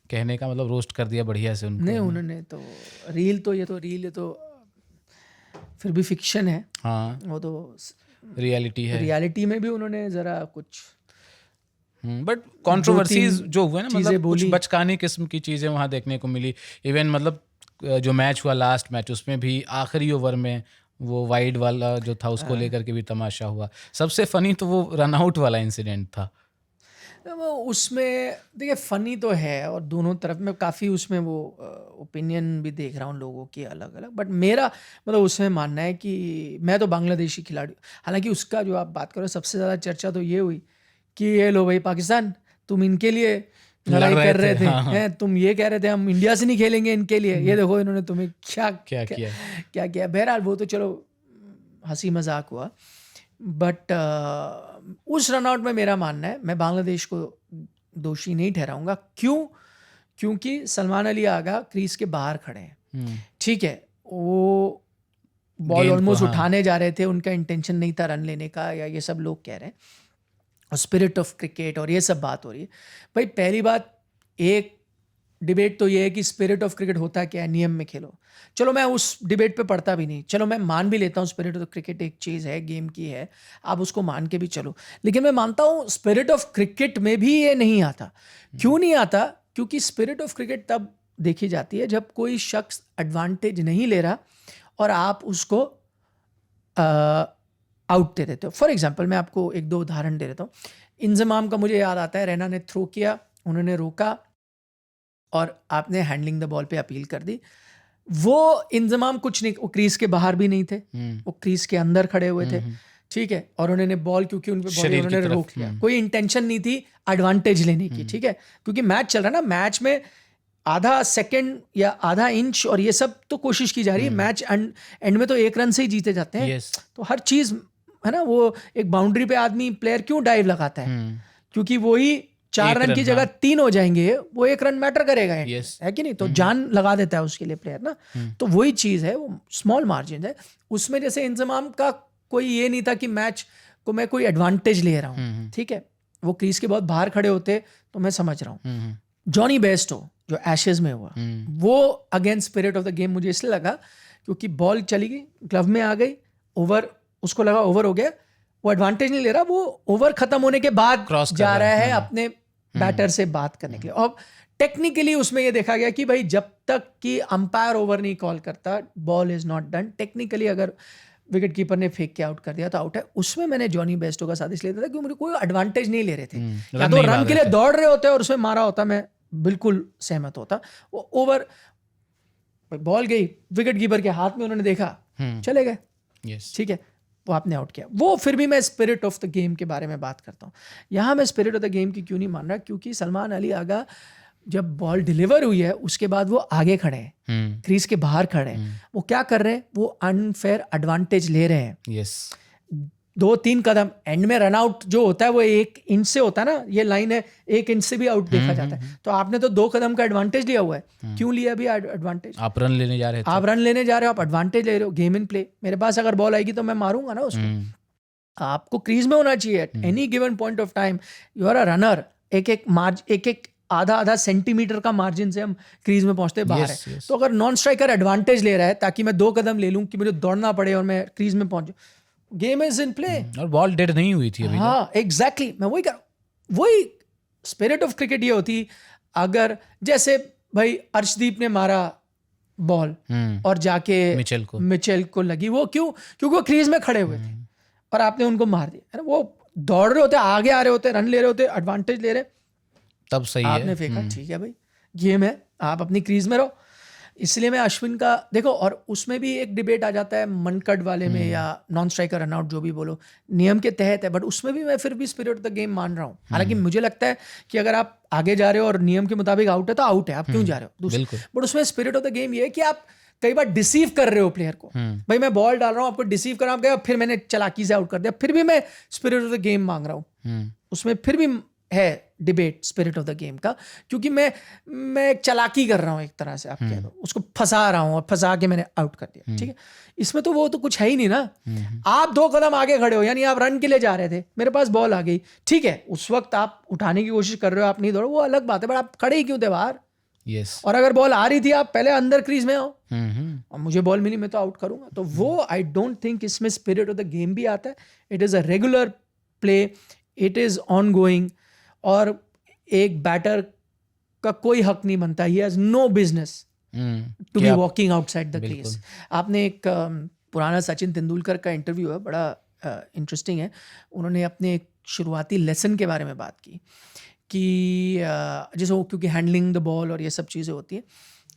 कहने का मतलब रोस्ट कर दिया बढ़िया से उनको। नहीं उन्होंने तो रील तो फिर भी फिक्शन है, हाँ वो तो रियलिटी है। रियलिटी में भी उन्होंने जरा कुछ बट कंट्रोवर्सीज जो हुए ना, मतलब कुछ बोली, बचकानी किस्म की चीज़ें वहाँ देखने को मिली। इवन मतलब जो मैच हुआ लास्ट मैच, उसमें भी आखिरी ओवर में वो वाइड वाला जो था उसको लेकर के भी तमाशा हुआ। सबसे फनी तो वो रनआउट वाला इंसिडेंट था। उसमें देखिए फनी तो है, और दोनों तरफ में काफ़ी उसमें वो ओपिनियन भी देख रहा हूँ लोगों की अलग अलग। बट मेरा मतलब उसमें मानना है कि मैं तो बांग्लादेशी खिलाड़ी, हालांकि उसका जो आप बात करो सबसे ज़्यादा चर्चा तो ये हुई कि ये लो भाई पाकिस्तान, तुम इनके लिए लड़ाई कर रहे थे, हैं तुम ये कह रहे थे हम इंडिया से नहीं खेलेंगे इनके लिए, ये देखो इन्होंने तुम्हें क्या किया। बहरहाल वो तो चलो हंसी मजाक हुआ, बट उस रनआउट में मेरा मानना है, मैं बांग्लादेश को दोषी नहीं ठहराऊंगा। क्योंकि सलमान अली आगा क्रीज के बाहर खड़े हैं, ठीक है, वो बॉल ऑलमोस्ट उठाने जा रहे थे, उनका इंटेंशन नहीं था रन लेने का, या ये सब लोग कह रहे हैं, और स्पिरिट ऑफ क्रिकेट और ये सब बात हो रही है। भाई पहली बात, एक डिबेट तो ये है कि स्पिरिट ऑफ क्रिकेट होता क्या है, नियम में खेलो। चलो मैं उस डिबेट पे पढ़ता भी नहीं, चलो मैं मान भी लेता हूँ स्पिरिट ऑफ क्रिकेट एक चीज़ है, गेम की है, आप उसको मान के भी चलो। लेकिन मैं मानता हूँ स्पिरिट ऑफ क्रिकेट में भी ये नहीं आता। क्यों नहीं आता? क्योंकि स्पिरिट ऑफ क्रिकेट तब देखी जाती है जब कोई शख्स एडवांटेज नहीं ले रहा और आप उसको आउट दे देते हो। फॉर एग्जाम्पल मैं आपको एक दो उदाहरण दे देता हूँ। इंजमाम का मुझे याद आता है, रैना ने थ्रो किया, उन्होंने रोका और आपने हैंडलिंग द बॉल पे अपील कर दी। वो इंजमाम कुछ नहीं, वो क्रीज के बाहर भी नहीं थे, वो क्रीज के अंदर खड़े हुए थे, ठीक है, और उन्होंने बॉल, क्योंकि उन पे बॉल उन्होंने रोक लिया, कोई इंटेंशन नहीं थी एडवांटेज लेने की, ठीक है, क्योंकि मैच चल रहा है ना, मैच में आधा सेकंड या आधा इंच और ये सब तो कोशिश की जा रही है, मैच एंड में तो 1 रन से ही जीते जाते हैं, तो हर चीज है ना, वो एक बाउंड्री पे आदमी प्लेयर क्यों डाइव लगाता है, क्योंकि वही 4 रन की जगह 3 हो जाएंगे, वो 1 रन मैटर करेगा, है कि नहीं, तो जान लगा देता है उसके लिए प्लेयर ना, तो वही चीज है, वो स्मॉल मार्जिन है उसमें। जैसे इंजमाम का कोई ये नहीं था कि मैच को मैं कोई एडवांटेज ले रहा हूँ, ठीक है, वो क्रीज के बहुत बाहर खड़े होते तो मैं समझ रहा हूँ। जॉनी बेस्टो जो एशेज में हुआ, वो against spirit of the game मुझे इसलिए लगा क्योंकि बॉल चली गई, ग्लव में आ गई, ओवर, उसको लगा ओवर हो गया, वो एडवांटेज नहीं ले रहा, वो ओवर खत्म होने के बाद जा रहा है अपने बैटर से बात करने के लिए। और टेक्निकली उसमें ये देखा गया कि भाई जब तक कि अंपायर ओवर नहीं कॉल करता, ball is not done. Technically अगर विकेट कीपर ने फेंक के आउट कर दिया तो आउट है। उसमें मैंने जॉनी बेस्टो का साथ इसलिए था क्योंकि मुझे कोई एडवांटेज नहीं ले रहे थे, या तो रन के लिए दौड़ रहे होते और उसमें मारा होता, मैं बिल्कुल सहमत होता। वो ओवर, बॉल गई विकेट कीपर के हाथ में, उन्होंने देखा, चले गए, ठीक है, वो आपने आउट किया। वो फिर भी मैं स्पिरिट ऑफ द गेम के बारे में बात करता हूँ। यहाँ मैं स्पिरिट ऑफ द गेम की क्यों नहीं मान रहा, क्योंकि सलमान अली आगा जब बॉल डिलीवर हुई है उसके बाद वो आगे खड़े हैं, क्रीज के बाहर खड़े हैं, वो क्या कर रहे हैं, वो अनफेयर एडवांटेज ले रहे हैं। 2-3 कदम, एंड में रन आउट जो होता है वो 1 इंच से होता है ना, ये लाइन है 1 इंच से भी आउट देखा जाता है, तो आपने तो 2 कदम का एडवांटेज लिया हुआ है। क्यों लिया अभी एडवांटेज? आप रन लेने जा रहे थे, आप रन लेने जा रहे हो, आप एडवांटेज ले रहे हो, गेम इन प्ले। मेरे पास अगर बॉल आएगी तो मैं मारूंगा ना उसको। आपको क्रीज में होना चाहिए at any given point of time, you are a runner. एक आधा सेंटीमीटर का मार्जिन से हम क्रीज में पहुंचते बाहर है। तो अगर नॉन स्ट्राइकर एडवांटेज ले रहा है ताकि मैं 2 कदम ले लूं कि मुझे दौड़ना पड़े और मैं क्रीज में पहुंचूं, गेम इज इन प्ले। और बॉल डेड नहीं हुई थी अभी। हाँ एग्जैक्टली, मैं वही स्पिरिट ऑफ क्रिकेट ये होती। अगर जैसे भाई अर्शदीप ने मारा बॉल और जाके मिचेल को लगी, वो क्यों? क्योंकि वो क्रीज में खड़े हुए थे और आपने उनको मार दिया, है ना। वो दौड़ रहे होते, आगे आ रहे होते, रन ले रहे होते, एडवांटेज ले रहे, तब सही है, आपने फेंका, ठीक है भाई, गेम है, आप अपनी क्रीज में रहो। इसलिए मैं अश्विन का देखो, और उसमें भी एक डिबेट आ जाता है मनकट वाले में, या नॉन स्ट्राइकर रन आउट जो भी बोलो, नियम के तहत है, बट उसमें भी मैं फिर भी स्पिरिट ऑफ द गेम मान रहा हूँ। हालांकि मुझे लगता है कि अगर आप आगे जा रहे हो और नियम के मुताबिक आउट है तो आउट है, आप क्यों जा रहे हो। बट उसमें स्पिरिट ऑफ द गेम ये है कि आप कई बार डिसीव कर रहे हो प्लेयर को। भाई मैं बॉल डाल रहा हूँ, आपको डिसीव कर रहा हूँ, फिर मैंने चालाकी से आउट कर दिया, फिर भी मैं स्पिरिट ऑफ द गेम मांग रहा हूँ। उसमें फिर भी है debate spirit of the game का, क्योंकि मैं एक चालाकी कर रहा हूँ, एक तरह से आप कह दो, उसको फंसा रहा हूँ और फंसा के मैंने आउट कर दिया, ठीक है। इसमें तो वो तो कुछ है ही नहीं ना। आप 2 कदम आगे खड़े हो, यानी आप रन के लिए जा रहे थे, मेरे पास बॉल आ गई, ठीक है, उस वक्त आप उठाने की कोशिश कर रहे हो, आप नहीं दौड़ो, वो अलग बात है, बट आप खड़े ही क्यों थे बाहर? और अगर बॉल आ रही थी, आप पहले अंदर क्रीज में आओ, और मुझे बॉल मिली, मैं तो आउट करूंगा। तो वो आई डोंट थिंक इसमें स्पिरिट ऑफ द गेम भी आता है। It is a regular play, it is ongoing, और एक बैटर का कोई हक नहीं बनता, he has no business to be walking outside the crease. आपने एक पुराना सचिन तेंदुलकर का इंटरव्यू है, बड़ा इंटरेस्टिंग है। उन्होंने अपने एक शुरुआती लेसन के बारे में बात की कि जैसे वो, क्योंकि हैंडलिंग द बॉल और ये सब चीज़ें होती हैं,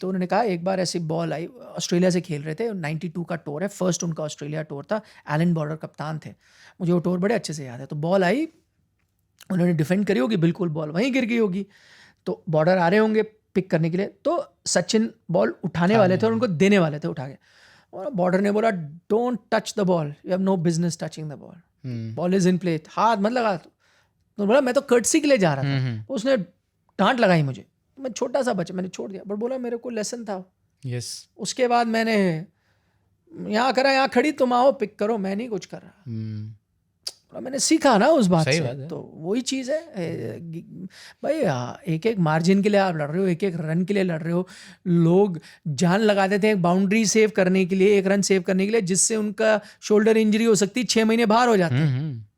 तो उन्होंने कहा एक बार ऐसी बॉल आई, ऑस्ट्रेलिया से खेल रहे थे, 92 का टूर है, फर्स्ट उनका ऑस्ट्रेलिया टूर था, एलन बॉर्डर कप्तान थे, मुझे वो टूर बड़े अच्छे से याद है। तो बॉल आई, उन्होंने डिफेंड करी होगी, बिल्कुल बॉल वहीं गिर गई होगी, तो बॉर्डर आ रहे होंगे पिक करने के लिए, तो सचिन बॉल उठाने वाले थे और उनको देने वाले थे उठा के, और बॉर्डर ने बोला don't touch the ball, you have no business touching the ball, ball is in play, हाथ मत लगा। तो बोला मैं तो कर्टसी के लिए जा रहा था, तो उसने डांट लगाई मुझे, मैं छोटा सा बच्चा, मैंने छोड़ दिया, बट बोला मेरे को लेसन था। उसके बाद मैंने यहाँ करा, यहाँ खड़ी तुम आओ पिक करो, मैं नहीं कुछ कर रहा। मैंने सीखा ना उस बात से। तो वही चीज़ है भाई, एक मार्जिन के लिए आप लड़ रहे हो, एक रन के लिए लड़ रहे हो। लोग जान लगा देते हैं एक सेव करने के लिए, 1 रन सेव करने के लिए, जिससे उनका शोल्डर इंजरी हो सकती है, 6 महीने बाहर हो जाते हैं।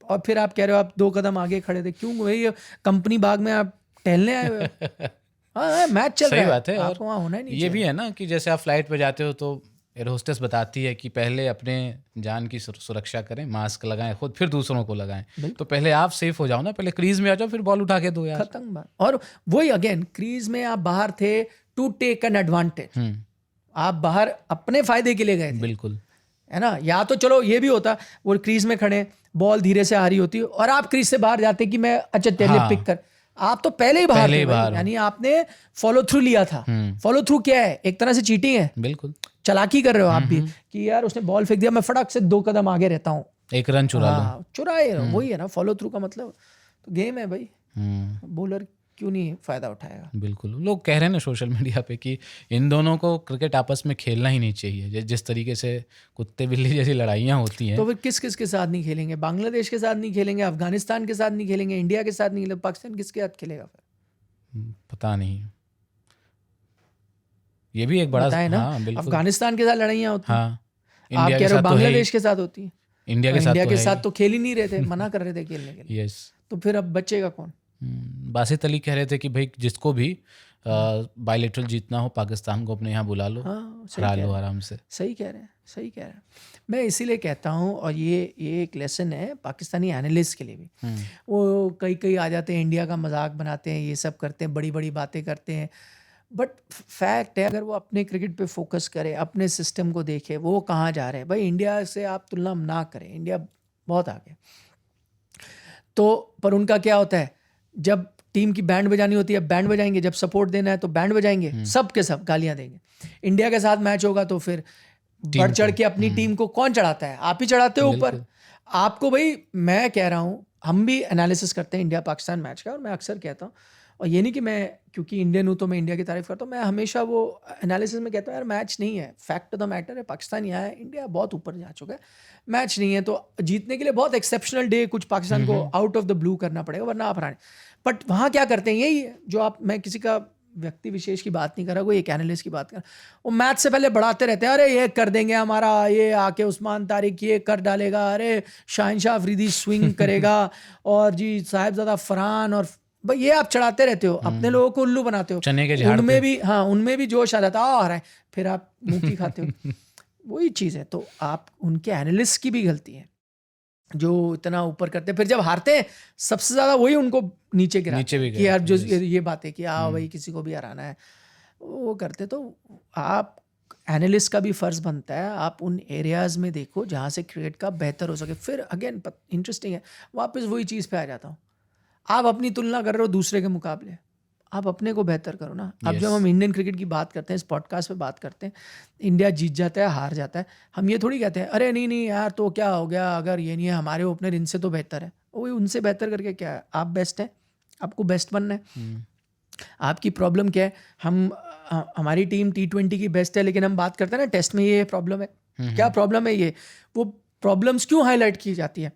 और फिर आप कह रहे हो आप 2 कदम आगे खड़े थे, क्यों? वही कंपनी बाग में आप टहलने आए हो। हाँ मैच चल रहा है, बात है। आपको वहाँ होना ही नहीं। ये भी है ना कि जैसे आप फ्लाइट पे जाते हो तो एयर होस्टेस बताती है कि पहले अपने जान की सुरक्षा करें, मास्क लगाएं खुद, फिर दूसरों को लगाएं। तो पहले आप सेफ हो जाओ ना, पहले क्रीज में आ जाओ, फिर बॉल उठा के दो यार। खत्म बात। और वही अगेन, क्रीज में आप बाहर थे टू टेक एन एडवांटेज, आप बाहर अपने फायदे के लिए गए थे, बिल्कुल, है ना। या तो चलो ये भी होता, वो क्रीज में खड़े, बॉल धीरे से आ रही होती और आप क्रीज से बाहर जाते कि मैं अच्छा तेरे लिए पिक कर, आप तो पहले ही बाहर थे भाई, यानी आपने फॉलो थ्रू लिया था। फॉलो थ्रू क्या है? एक तरह से चीटिंग है, बिल्कुल चालाकी कर रहे हो आप भी, कि यार उसने बॉल फेंक दिया, मैं फटाक से 2 कदम आगे रहता हूँ, एक रन चुरा लो, चुराए, वही है ना फॉलो थ्रू का मतलब। तो गेम है भाई, बॉलर क्यों नहीं फायदा उठाएगा। बिल्कुल। लोग कह रहे हैं ना सोशल मीडिया पे कि इन दोनों को क्रिकेट आपस में खेलना ही नहीं चाहिए, जिस तरीके से कुत्ते बिल्ली जैसी लड़ाइयाँ होती हैं। तो फिर किस किस के साथ नहीं खेलेंगे? बांग्लादेश के साथ नहीं खेलेंगे, अफगानिस्तान के साथ नहीं खेलेंगे, इंडिया के साथ नहीं खेलेंगे, पाकिस्तान किसके साथ खेलेगा फिर? पता नहीं, ये भी एक बड़ा है ना। हाँ, बिल्कुल। अफगानिस्तान के साथ लड़ाइयाँ होती हैं, हाँ, आप कह रहे हो बांग्लादेश के साथ होती है, इंडिया के साथ तो खेल ही नहीं रहे थे, मना कर रहे थे खेलने के लिए। यस। तो फिर अब बचेगा कौन? बासित अली कह रहे थे कि भाई जिसको भी बायलेटरल जीतना हो, पाकिस्तान को अपने यहाँ बुला लो, हरा लो आराम से। सही कह रहे हैं, सही कह रहे हैं। मैं इसीलिए कहता हूँ, और ये एक लेसन है पाकिस्तानी एनालिस्ट के लिए भी। वो कई आ जाते हैं, इंडिया का मजाक बनाते हैं, ये सब करते हैं, बड़ी बड़ी बातें करते हैं, बट फैक्ट है, अगर वो अपने क्रिकेट पे फोकस करे, अपने सिस्टम को देखे, वो कहाँ जा रहे हैं भाई। इंडिया से आप तुलना ना करें, इंडिया बहुत आगे। तो पर उनका क्या होता है, जब टीम की बैंड बजानी होती है बैंड बजाएंगे, जब सपोर्ट देना है तो बैंड बजाएंगे, सब के सब गालियां देंगे। इंडिया के साथ मैच होगा तो फिर बढ़ चढ़ के अपनी टीम को कौन चढ़ाता है? आप ही चढ़ाते हो ऊपर। आपको भाई, मैं कह रहा हूँ, हम भी एनालिसिस करते हैं इंडिया पाकिस्तान मैच का, और मैं अक्सर कहता हूँ, और ये नहीं कि मैं क्योंकि इंडियन हूँ तो मैं इंडिया की तारीफ करता हूँ, मैं हमेशा वो एनालिसिस में कहता हूँ यार मैच नहीं है, फैक्ट ऑफ द मैटर है, पाकिस्तान यहाँ है, इंडिया बहुत ऊपर जा चुका है, मैच नहीं है। तो जीतने के लिए बहुत एक्सेप्शनल डे कुछ पाकिस्तान को आउट ऑफ द ब्लू करना पड़ेगा, वरना आप हराने। बट वहाँ क्या करते हैं, यही है जो आप, मैं किसी का व्यक्ति विशेष की बात नहीं कर रहा, कोई एक एनालिस्ट की बात कर रहा, वो मैच से पहले बढ़ाते रहते हैं, अरे ये कर देंगे हमारा, ये आके उस्मान तारिक ये कर डालेगा, अरे शाहिनशाह अफरीदी स्विंग करेगा, और जी साहिबजादा फरहान, और भाई ये आप चढ़ाते रहते हो, अपने लोगों को उल्लू बनाते हो। चने के झाड़ उनमें भी, हाँ उनमें भी जोश आ जाता है, आ रहा है, फिर आप मुंह की खाते हो। वही चीज़ है। तो आप, उनके एनालिस्ट की भी गलती है जो इतना ऊपर करते हैं, फिर जब हारते हैं सबसे ज्यादा वही उनको नीचे गिराते हैं कि यार जो ये बातें कि भाई किसी को भी हराना है, वो करते। तो आप एनालिस्ट का भी फर्ज बनता है, आप उन एरियाज में देखो जहाँ से क्रिकेट का बेहतर हो सके। फिर अगेन इंटरेस्टिंग है, वापस वही चीज़ पे आ जाता हूँ, आप अपनी तुलना कर रहे हो दूसरे के मुकाबले, आप अपने को बेहतर करो ना। अब जब हम इंडियन क्रिकेट की बात करते हैं, इस पॉडकास्ट पे बात करते हैं, इंडिया जीत जाता है, हार जाता है, हम ये थोड़ी कहते हैं अरे नहीं यार तो क्या हो गया, अगर ये नहीं है हमारे ओपनर इनसे तो बेहतर है। वही उनसे बेहतर करके क्या है, आप बेस्ट है, आपको बेस्ट बनना है। आपकी प्रॉब्लम क्या है, हमारी टीम T20 की बेस्ट है, लेकिन हम बात करते हैं ना टेस्ट में ये प्रॉब्लम है, क्या प्रॉब्लम है, ये वो प्रॉब्लम्स क्यों हाईलाइट की जाती है?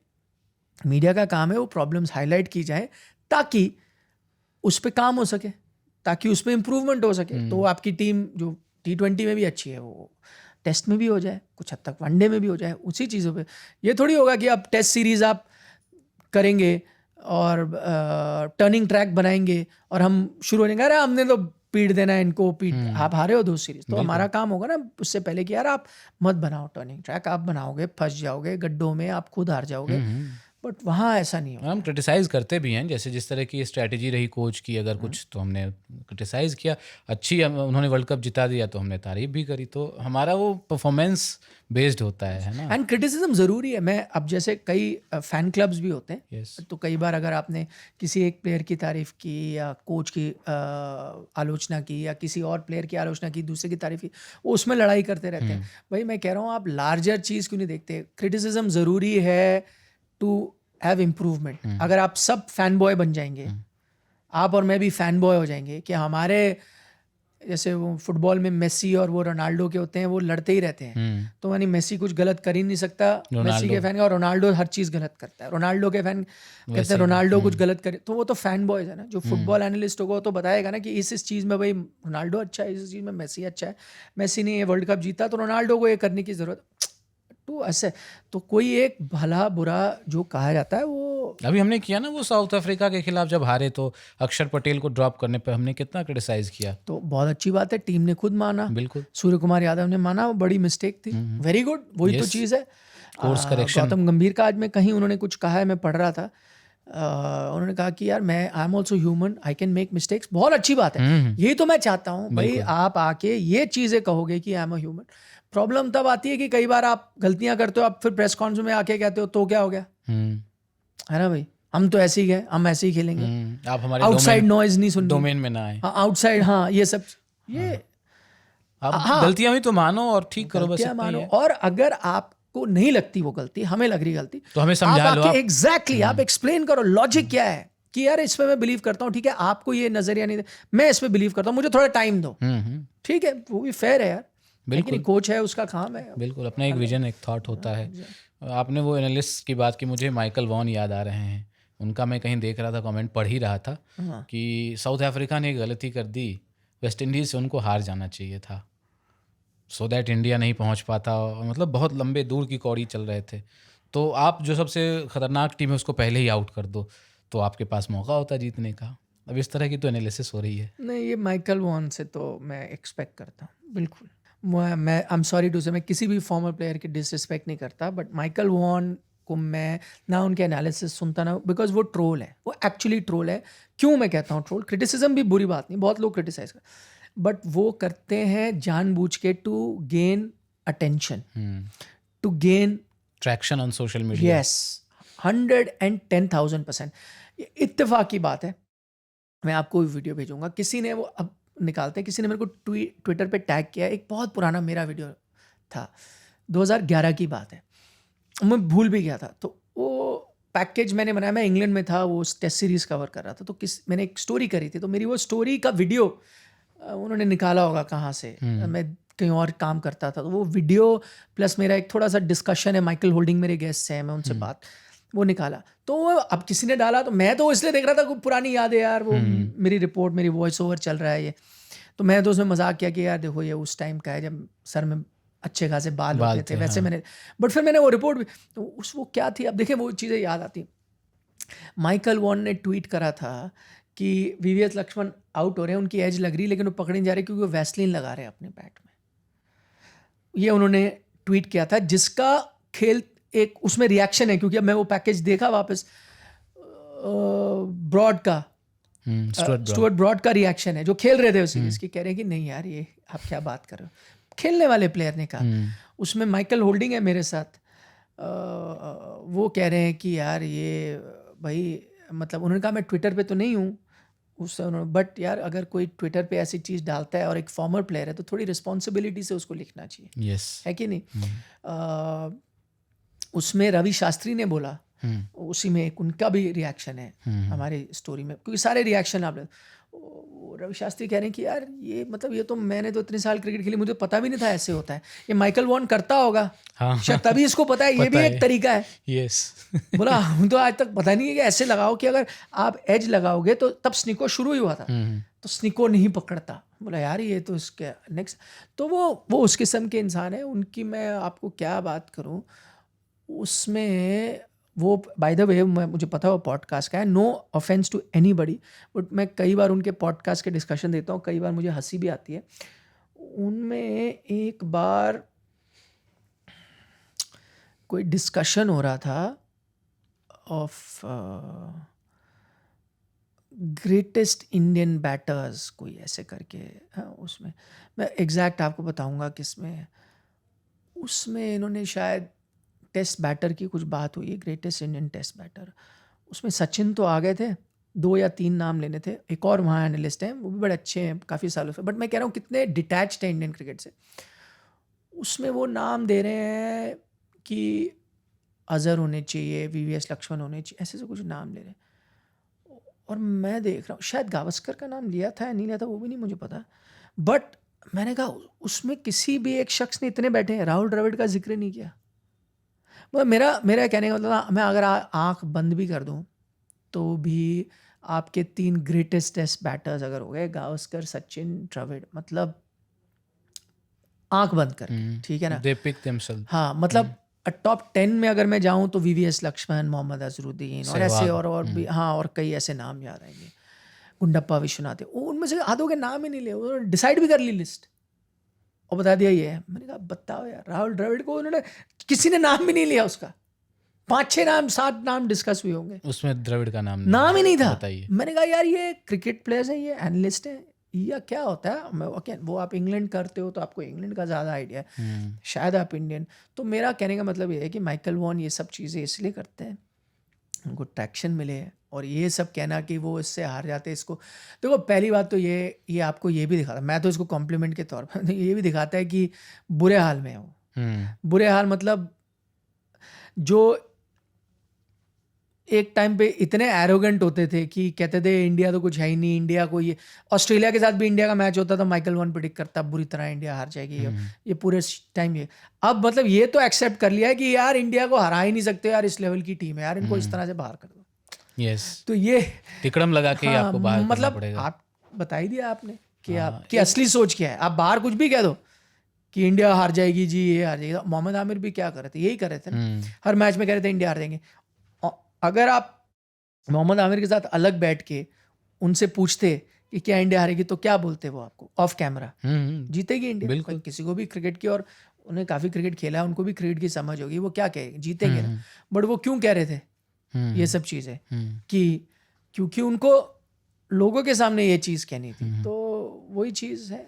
मीडिया का काम है वो प्रॉब्लम्स हाईलाइट की जाए ताकि उस पर काम हो सके, ताकि उस पर इम्प्रूवमेंट हो सके। तो आपकी टीम जो T20 में भी अच्छी है, वो टेस्ट में भी हो जाए, कुछ हद तक वनडे में भी हो जाए, उसी चीज़ों पे। ये थोड़ी होगा कि आप टेस्ट सीरीज़ आप करेंगे और टर्निंग ट्रैक बनाएंगे और हम शुरू हो जाएंगे अरे हमने तो पीट देना है इनको, आप हारे हो 2 सीरीज, तो हमारा काम होगा ना उससे पहले कि यार आप मत बनाओ टर्निंग ट्रैक, आप बनाओगे फंस जाओगे गड्ढों में, आप खुद हार जाओगे। बट वहाँ ऐसा नहीं होगा। हम क्रिटिसाइज करते भी हैं, जैसे जिस तरह की स्ट्रैटेजी रही कोच की, अगर कुछ तो हमने क्रिटिसाइज किया, अच्छी उन्होंने वर्ल्ड कप जिता दिया तो हमने तारीफ भी करी। तो हमारा वो परफॉर्मेंस बेस्ड होता है ना। एंड क्रिटिसिज्म ज़रूरी है। मैं अब जैसे कई फैन क्लब्स भी होते हैं, तो कई बार अगर आपने किसी एक प्लेयर की तारीफ की या कोच की आलोचना की या किसी और प्लेयर की आलोचना की, दूसरे की तारीफ की, वो उसमें लड़ाई करते रहते हैं। भाई मैं कह रहा हूँ आप लार्जर चीज़ क्यों नहीं देखते? क्रिटिसिज्म ज़रूरी है टू हैव इम्प्रूवमेंट। अगर आप सब फैन बॉय बन जाएंगे, आप और मैं भी फैन बॉय हो जाएंगे कि हमारे जैसे वो फुटबॉल में मेसी और वो रोनाल्डो के होते हैं, वो लड़ते ही रहते हैं, तो यानी मेसी कुछ गलत कर ही नहीं सकता मेसी के फैन, और रोनाल्डो हर चीज़ गलत करता है, रोनाल्डो के फैन कहते हैं रोनाल्डो कुछ गलत करे, तो वो तो फैन बॉयज है ना। जो फुटबॉल एनालिस्ट होगा वो तो बताएगा ना कि इस चीज़ में भाई रोनाल्डो अच्छा है, इस चीज़ में मेसी अच्छा है, मेसी ने ये वर्ल्ड कप जीता तो रोनाल्डो को ये करने की ज़रूरत। टू ऐसे। तो कोई एक भला बुरा जो कहा जाता है वो अभी हमने किया ना वो साउथ अफ्रीका के खिलाफ जब हारे तो अक्षर पटेल को ड्रॉप करने पे हमने कितना क्रिटिसाइज किया। तो बहुत अच्छी बात है, टीम ने खुद माना, बिल्कुल, सूर्य कुमार यादव ने माना वो बड़ी मिस्टेक थी, वेरी गुड, वही तो Yes. चीज़ है। Course correction. गौतम गंभीर का आज में कहीं उन्होंने कुछ कहा है, मैं पढ़ रहा था, उन्होंने कहा कि यार मैं I am also human, I can make mistakes. बहुत अच्छी बात है, यही तो मैं चाहता हूँ भाई, आप आके ये चीज़ें कहोगे कि I am a human. Problem तब आती है कि कई बार आप गलतियां करते हो, आप फिर प्रेस कॉन्फ्रेंस में आके कहते हो तो क्या हो गया, है ना भाई, हम तो ऐसे ही गए, हम ऐसे ही खेलेंगे, आप हमारे आउटसाइड नॉइज नहीं सुन, डोमेन में ना आए, आउटसाइड, हाँ ये सब, ये आप गलतियां हुई तो मानो और ठीक करो, बस गलतियां इतना ही मानो। है। और अगर आपको नहीं लगती वो गलती, हमें लग रही गलती, तो हमें समझा लो आप। एग्जैक्टली आप एक्सप्लेन करो लॉजिक क्या है कि यार इस पे मैं बिलीव करता हूँ, ठीक है, आपको ये नजरिया नहीं, मैं इस पे बिलीव करता हूँ, मुझे थोड़ा टाइम दो, ठीक है, वो भी फेयर है यार, बिल्कुल, कोच है, उसका काम है, बिल्कुल अपना एक विजन, एक थॉट होता है। आपने वो एनालिस्ट की बात की, मुझे माइकल वॉन याद आ रहे हैं। उनका मैं कहीं देख रहा था, कमेंट पढ़ ही रहा था कि साउथ अफ्रीका ने एक गलती कर दी, वेस्ट इंडीज़ से उनको हार जाना चाहिए था, सो दैट इंडिया नहीं पहुंच पाता। मतलब बहुत लंबे दूर की कौड़ी चल रहे थे। तो आप जो सबसे खतरनाक टीम है उसको पहले ही आउट कर दो तो आपके पास मौका होता है जीतने का। अब इस तरह की तो एनालिसिस हो रही है। नहीं, ये माइकल वॉन से तो मैं एक्सपेक्ट करता हूँ, बिल्कुल। मैं आई एम सॉरी टू से, मैं किसी भी फॉर्मर प्लेयर की डिसरिस्पेक्ट नहीं करता, बट माइकल वॉन को मैं ना उनके एनालिसिस सुनता ना, बिकॉज वो ट्रोल है, वो एक्चुअली ट्रोल है। क्यों मैं कहता हूँ ट्रोल, क्रिटिसिज्म भी बुरी बात नहीं, बहुत लोग क्रिटिसाइज कर, बट वो करते हैं जानबूझ के to gain attention, to gain traction on social media. Yes, 110,000%। इत्तेफाक की बात है, मैं आपको वीडियो भेजूंगा, किसी ने वो अब निकालते हैं, किसी ने मेरे को ट्विटर पे टैग किया, एक बहुत पुराना मेरा वीडियो था, 2011 की बात है, मैं भूल भी गया था। तो वो पैकेज मैंने बनाया, मैं इंग्लैंड में था, वो टेस्ट सीरीज कवर कर रहा था, तो मैंने एक स्टोरी करी थी, तो मेरी वो स्टोरी का वीडियो उन्होंने निकाला होगा कहाँ से, मैं कहीं और काम करता था, तो वो वीडियो प्लस मेरा एक थोड़ा सा डिस्कशन है, माइकल होल्डिंग मेरे गेस्ट हैं, मैं उनसे बात, वो निकाला। तो अब किसी ने डाला, तो मैं तो इसलिए देख रहा था, कोई पुरानी याद है यार, वो मेरी रिपोर्ट, मेरी वॉइस ओवर चल रहा है ये, तो मैं तो उसमें मजाक किया कि यार देखो ये उस टाइम का है जब सर में अच्छे खासे बाल होते थे, वैसे मैंने, बट फिर मैंने वो रिपोर्ट भी, तो वो क्या थी, अब देखें वो चीज़ें याद आती। माइकल वॉन ने ट्वीट करा था कि वीवीएस लक्ष्मण आउट हो रहे हैं, उनकी एज लग रही है लेकिन वो पकड़े नहीं जा रहे क्योंकि वो वैसलीन लगा रहे हैं अपने बैट में, ये उन्होंने ट्वीट किया था, जिसका खेल एक उसमें रिएक्शन है, क्योंकि अब मैं वो पैकेज देखा वापस, ब्रॉड का, स्टुअर्ट ब्रॉड का रिएक्शन है, जो खेल रहे थे उस सीरीज की, कह रहे हैं कि नहीं यार ये आप क्या बात कर रहे हो, खेलने वाले प्लेयर ने कहा। उसमें माइकल होल्डिंग है मेरे साथ, वो कह रहे हैं कि यार ये भाई, मतलब उन्होंने कहा मैं ट्विटर पे तो नहीं हूँ उससे, उन्होंने, बट यार अगर कोई ट्विटर पे ऐसी चीज़ डालता है और एक फॉर्मर प्लेयर है तो थोड़ी रिस्पॉन्सिबिलिटी से उसको लिखना चाहिए, है कि नहीं। उसमें रवि शास्त्री ने बोला, उसी में एक उनका भी रिएक्शन है हमारी स्टोरी में, क्योंकि सारे रिएक्शन आप रवि शास्त्री कह रहे हैं कि यार ये मतलब ये तो मैंने तो इतने साल क्रिकेट खेली, मुझे पता भी नहीं था ऐसे होता है, ये माइकल वॉन करता होगा, शायद तभी इसको पता है, ये भी एक तरीका है। यस बोला हम तो आज तक पता नहीं है कि ऐसे लगाओ कि अगर आप एज लगाओगे तो, तब स्निको शुरू ही हुआ था, तो स्निको नहीं पकड़ता। बोला यार ये तो इसके नेक्स्ट, तो वो उस किस्म के इंसान है, उनकी मैं आपको क्या बात करूं, उसमें वो बाय द वे मुझे पता है वो पॉडकास्ट का है, no offence to anybody, but मैं कई बार उनके पॉडकास्ट के डिस्कशन देता हूँ, कई बार मुझे हंसी भी आती है। उनमें एक बार कोई डिस्कशन हो रहा था ऑफ ग्रेटेस्ट इंडियन बैटर्स, कोई ऐसे करके, हाँ, उसमें मैं एग्जैक्ट आपको बताऊंगा किसमें, उसमें इन्होंने शायद टेस्ट बैटर की कुछ बात हुई है, ग्रेटेस्ट इंडियन टेस्ट बैटर, उसमें सचिन तो आ गए थे, 2 या 3 नाम लेने थे, एक और वहाँ एनालिस्ट हैं, वो भी बड़े अच्छे हैं काफ़ी सालों से, बट मैं कह रहा हूँ कितने डिटैच्ड हैं इंडियन क्रिकेट से। उसमें वो नाम दे रहे हैं कि अजहर होने चाहिए, वीवीएस लक्ष्मण होने चाहिए, ऐसे से कुछ नाम ले रहे हैं, और मैं देख रहा हूँ शायद गावस्कर का नाम लिया था या नहीं लिया था वो भी नहीं मुझे पता, बट मैंने कहा उसमें किसी भी एक शख्स ने, इतने बैठे हैं, राहुल द्रविड़ का जिक्र नहीं किया। मतलब मेरा कहने का मतलब, मैं अगर आंख बंद भी कर दूं तो भी आपके 3 ग्रेटेस्ट टेस्ट बैटर्स अगर हो गए, गावस्कर, सचिन, द्रविड़, मतलब आंख बंद कर, ठीक है ना, they pick themselves। हाँ, मतलब टॉप 10 में अगर मैं जाऊं तो VVS लक्ष्मण, मोहम्मद अजरुद्दीन और ऐसे और भी, हाँ, और कई ऐसे नाम याद आएंगे, गुंडप्पा विश्वनाथ, उनमें से आधों के नाम ही नहीं लिए, उन्होंने डिसाइड भी कर ली लिस्ट और बता दिया ये है। मैंने कहा बताओ यार, राहुल द्रविड़ को उन्होंने, किसी ने नाम भी नहीं लिया उसका, 5-6 नाम 7 नाम डिस्कस हुए होंगे, उसमें द्रविड़ का नाम ही नहीं था। बताइए। मैंने कहा यार ये क्रिकेट प्लेयर्स हैं, ये एनालिस्ट हैं, या क्या होता है। ओके, वो आप इंग्लैंड करते हो तो आपको इंग्लैंड का ज़्यादा आइडिया है, शायद आप इंडियन। तो मेरा कहने का मतलब ये है कि माइकल वॉन ये सब चीज़ें इसलिए करते हैं, उनको ट्रैक्शन मिले, और ये सब कहना कि वो इससे हार जाते, इसको देखो, पहली बात तो ये आपको ये भी दिखाता, मैं तो इसको कॉम्प्लीमेंट के तौर पर ये भी दिखाता है कि बुरे हाल में है वो। बुरे हाल मतलब जो एक टाइम पे इतने एरोगेंट होते थे कि कहते थे इंडिया तो कुछ है ही नहीं, इंडिया को ये, ऑस्ट्रेलिया के साथ भी इंडिया का मैच होता था, माइकल वॉन प्रेडिक्ट करता बुरी तरह इंडिया हार जाएगी, ये पूरे टाइम ये। अब मतलब ये तो एक्सेप्ट कर लिया है कि यार इंडिया को हरा ही नहीं सकते यार, इस लेवल की टीम है यार, इनको इस तरह से बाहर कर दो। यस, तो ये तिकड़म लगा के आपको बाहर करना मतलब पड़ेगा। आप बता ही दिया आपने कि आपकी असली सोच क्या है। आप बाहर कुछ भी कह दो कि इंडिया हार जाएगी जी, ये हार जाएगी। मोहम्मद आमिर भी क्या कर रहे थे, यही कर रहे थे ना, हर मैच में कह रहे थे इंडिया हार देंगे। अगर आप मोहम्मद आमिर के साथ अलग बैठ के उनसे पूछते कि क्या इंडिया हारेगी, तो क्या बोलते वो आपको ऑफ कैमरा? जीतेगी इंडिया। बिल्कुल। किसी को भी क्रिकेट की, और उन्हें काफ़ी क्रिकेट खेला है, उनको भी क्रिकेट की समझ होगी, वो क्या कहेंगे, जीतेंगे ना। बट वो क्यों कह रहे थे ये सब चीज़ें? कि क्योंकि उनको लोगों के सामने ये चीज़ कहनी थी। तो वही चीज़ है,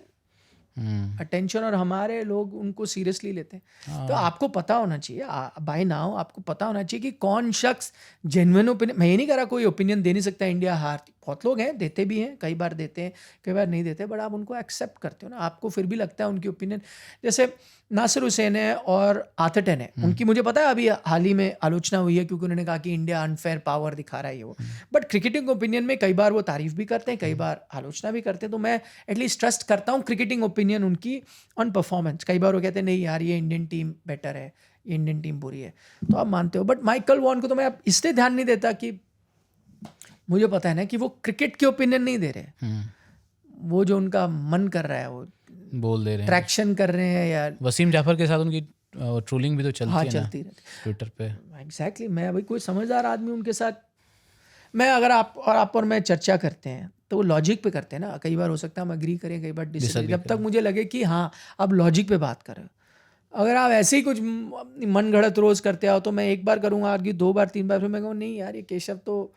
अटेंशन, और हमारे लोग उनको सीरियसली लेते हैं। तो आपको पता होना चाहिए, बाय नाउ आपको पता होना चाहिए कि कौन शख्स जेन्युइन ओपिनियन, मैं ये नहीं कह रहा कोई ओपिनियन दे नहीं सकता इंडिया हार, बहुत लोग हैं देते भी हैं, कई बार देते हैं, कई बार नहीं देते, बट आप उनको एक्सेप्ट करते हो ना, आपको फिर भी लगता है उनकी ओपिनियन। जैसे नासिर हुसैन है और आथरटन है, उनकी मुझे पता है अभी हाल ही में आलोचना हुई है क्योंकि उन्होंने कहा कि इंडिया अनफेयर पावर दिखा रहा है ये वो, बट क्रिकेटिंग ओपिनियन में कई बार वो तारीफ भी करते हैं, कई बार आलोचना भी करते हैं। तो मैं एटलीस्ट ट्रस्ट करता हूँ क्रिकेटिंग ओपिनियन उनकी ऑन परफॉर्मेंस। कई बार वो कहते हैं नहीं यार ये इंडियन टीम बेटर है, ये इंडियन टीम बुरी है, तो आप मानते हो। बट माइकल वॉन को तो मैं अब इसलिए ध्यान नहीं देता कि मुझे पता है ना कि वो क्रिकेट के ओपिनियन नहीं दे रहे, वो जो उनका मन कर रहा है वो बोल दे रहे हैं, ट्रैक्शन कर रहे हैं यार। वसीम जाफर के साथ उनकी ट्रोलिंग भी तो चलती है ना, चलती रहती ट्विटर पे। एग्जैक्टली। मैं अभी कोई समझदार आदमी उनके साथ, मैं अगर आप और मैं चर्चा करते हैं तो वो लॉजिक पे करते हैं ना। कई बार हो सकता है हम एग्री करें, कई बार डिसएग्री, जब तक मुझे लगे कि हाँ अब लॉजिक पे बात करें। अगर आप ऐसे ही कुछ मन घड़त रोज करते आओ तो मैं एक बार करूँगा आर्ग्यू, 2 बार 3 बार, फिर मैं कहूँ नहीं यार ये केशव तो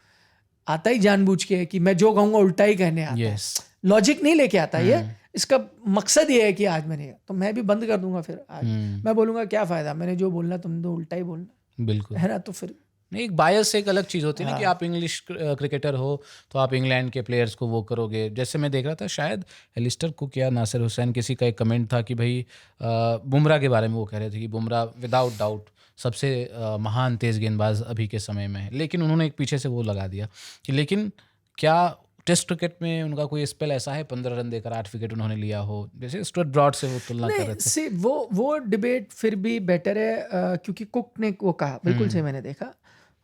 आता ही जानबूझ के है कि मैं जो कहूँगा उल्टा ही कहने आता है, लॉजिक नहीं लेके आता ये, इसका मकसद ये है कि आज मैंने, तो मैं भी बंद कर दूंगा फिर। आज मैं बोलूँगा क्या फ़ायदा, मैंने जो बोलना तुम तो उल्टा ही बोलना, बिल्कुल है ना। तो फिर नहीं, एक बायस से एक अलग चीज़ होती है ना कि आप इंग्लिश क्रिकेटर हो तो आप इंग्लैंड के प्लेयर्स को वो करोगे। जैसे मैं देख रहा था शायद एलिस्टर कुक या नासिर हुसैन, किसी का एक कमेंट था कि भाई बुमराह के बारे में वो कह रहे थे कि बुमराह विदाउट डाउट सबसे महान तेज़ गेंदबाज अभी के समय में है, लेकिन उन्होंने एक पीछे से वो लगा दिया कि लेकिन क्या टेस्ट क्रिकेट में उनका कोई स्पेल ऐसा है 15 रन देकर 8 विकेट उन्होंने लिया हो, जैसे स्टुअर्ट ब्रॉड से वो तुलना कर रहे थे। वो डिबेट फिर भी बेटर है क्योंकि कुक ने वो कहा, बिल्कुल सही, मैंने देखा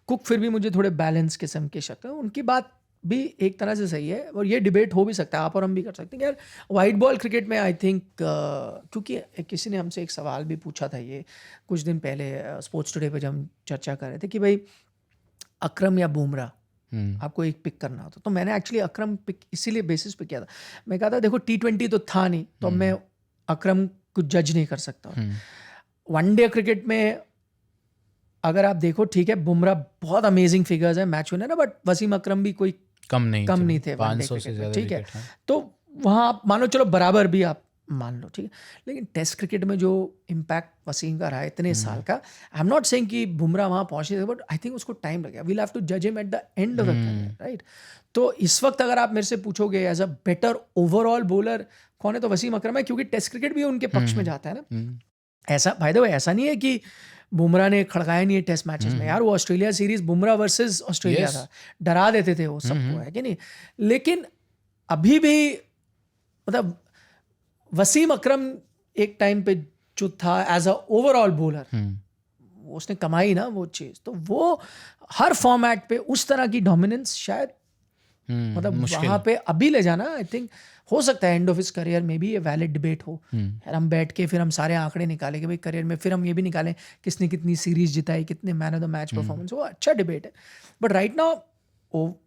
कुक फिर भी मुझे थोड़े बैलेंस किस्म के शक है, उनकी बात भी एक तरह से सही है, और ये डिबेट हो भी सकता है, आप और हम भी कर सकते हैं यार। वाइट बॉल क्रिकेट में आई थिंक क्योंकि किसी ने हमसे एक सवाल भी पूछा था ये कुछ दिन पहले स्पोर्ट्स टुडे पे जब हम चर्चा कर रहे थे कि भाई अकरम या बुमराह आपको एक पिक करना होता, तो मैंने एक्चुअली अकरम पिक इसीलिए बेसिस पे किया था। मैं कहा था देखो T20 तो था नहीं, तो मैं अकरम को जज नहीं कर सकता। वनडे क्रिकेट में अगर आप देखो, ठीक है बुमराह बहुत अमेजिंग फिगर्स है, मैच विनर है, बट वसीम अकरम भी कोई कम नहीं थे 500 से ज़्यादा, ठीक है। तो वहाँ आप मानो चलो बराबर भी आप मान लो, ठीक है। लेकिन टेस्ट क्रिकेट में जो इम्पैक्ट वसीम का रहा है इतने साल का, आई एम नॉट सेइंग कि बुमराह वहाँ पहुँचे थे, बट आई थिंक उसको टाइम लगेगा। वील हैव टू जज him at the end of the career, right. तो इस वक्त अगर आप मेरे से पूछोगे as a better overall bowler कौन है, तो वसीम अकरम है, क्योंकि टेस्ट क्रिकेट भी उनके पक्ष में जाता है ना। ऐसा बाय द वे ऐसा नहीं है कि बुमराह ने खड़काया नहीं है टेस्ट मैचेस में यार, वो Australia series Bumrah versus Australia था, डरा देते थे वो सबको, है कि नहीं। लेकिन अभी भी मतलब वसीम अकरम एक टाइम पे जो था एज अ ओवरऑल बॉलर, उसने कमाई ना वो चीज़, तो वो हर फॉर्मेट पे उस तरह की डोमिनेंस शायद मतलब मुश्किल। वहाँ पे अभी ले जाना आई थिंक हो सकता है एंड ऑफ हिज करियर में भी ये वैलिड डिबेट हो। यार हम बैठ के फिर हम सारे आंकड़े निकालेंगे भाई करियर में, फिर हम ये भी निकालें किसने कितनी सीरीज जिताई, कितने man of the match performance, वो अच्छा डिबेट है। बट राइट नाउ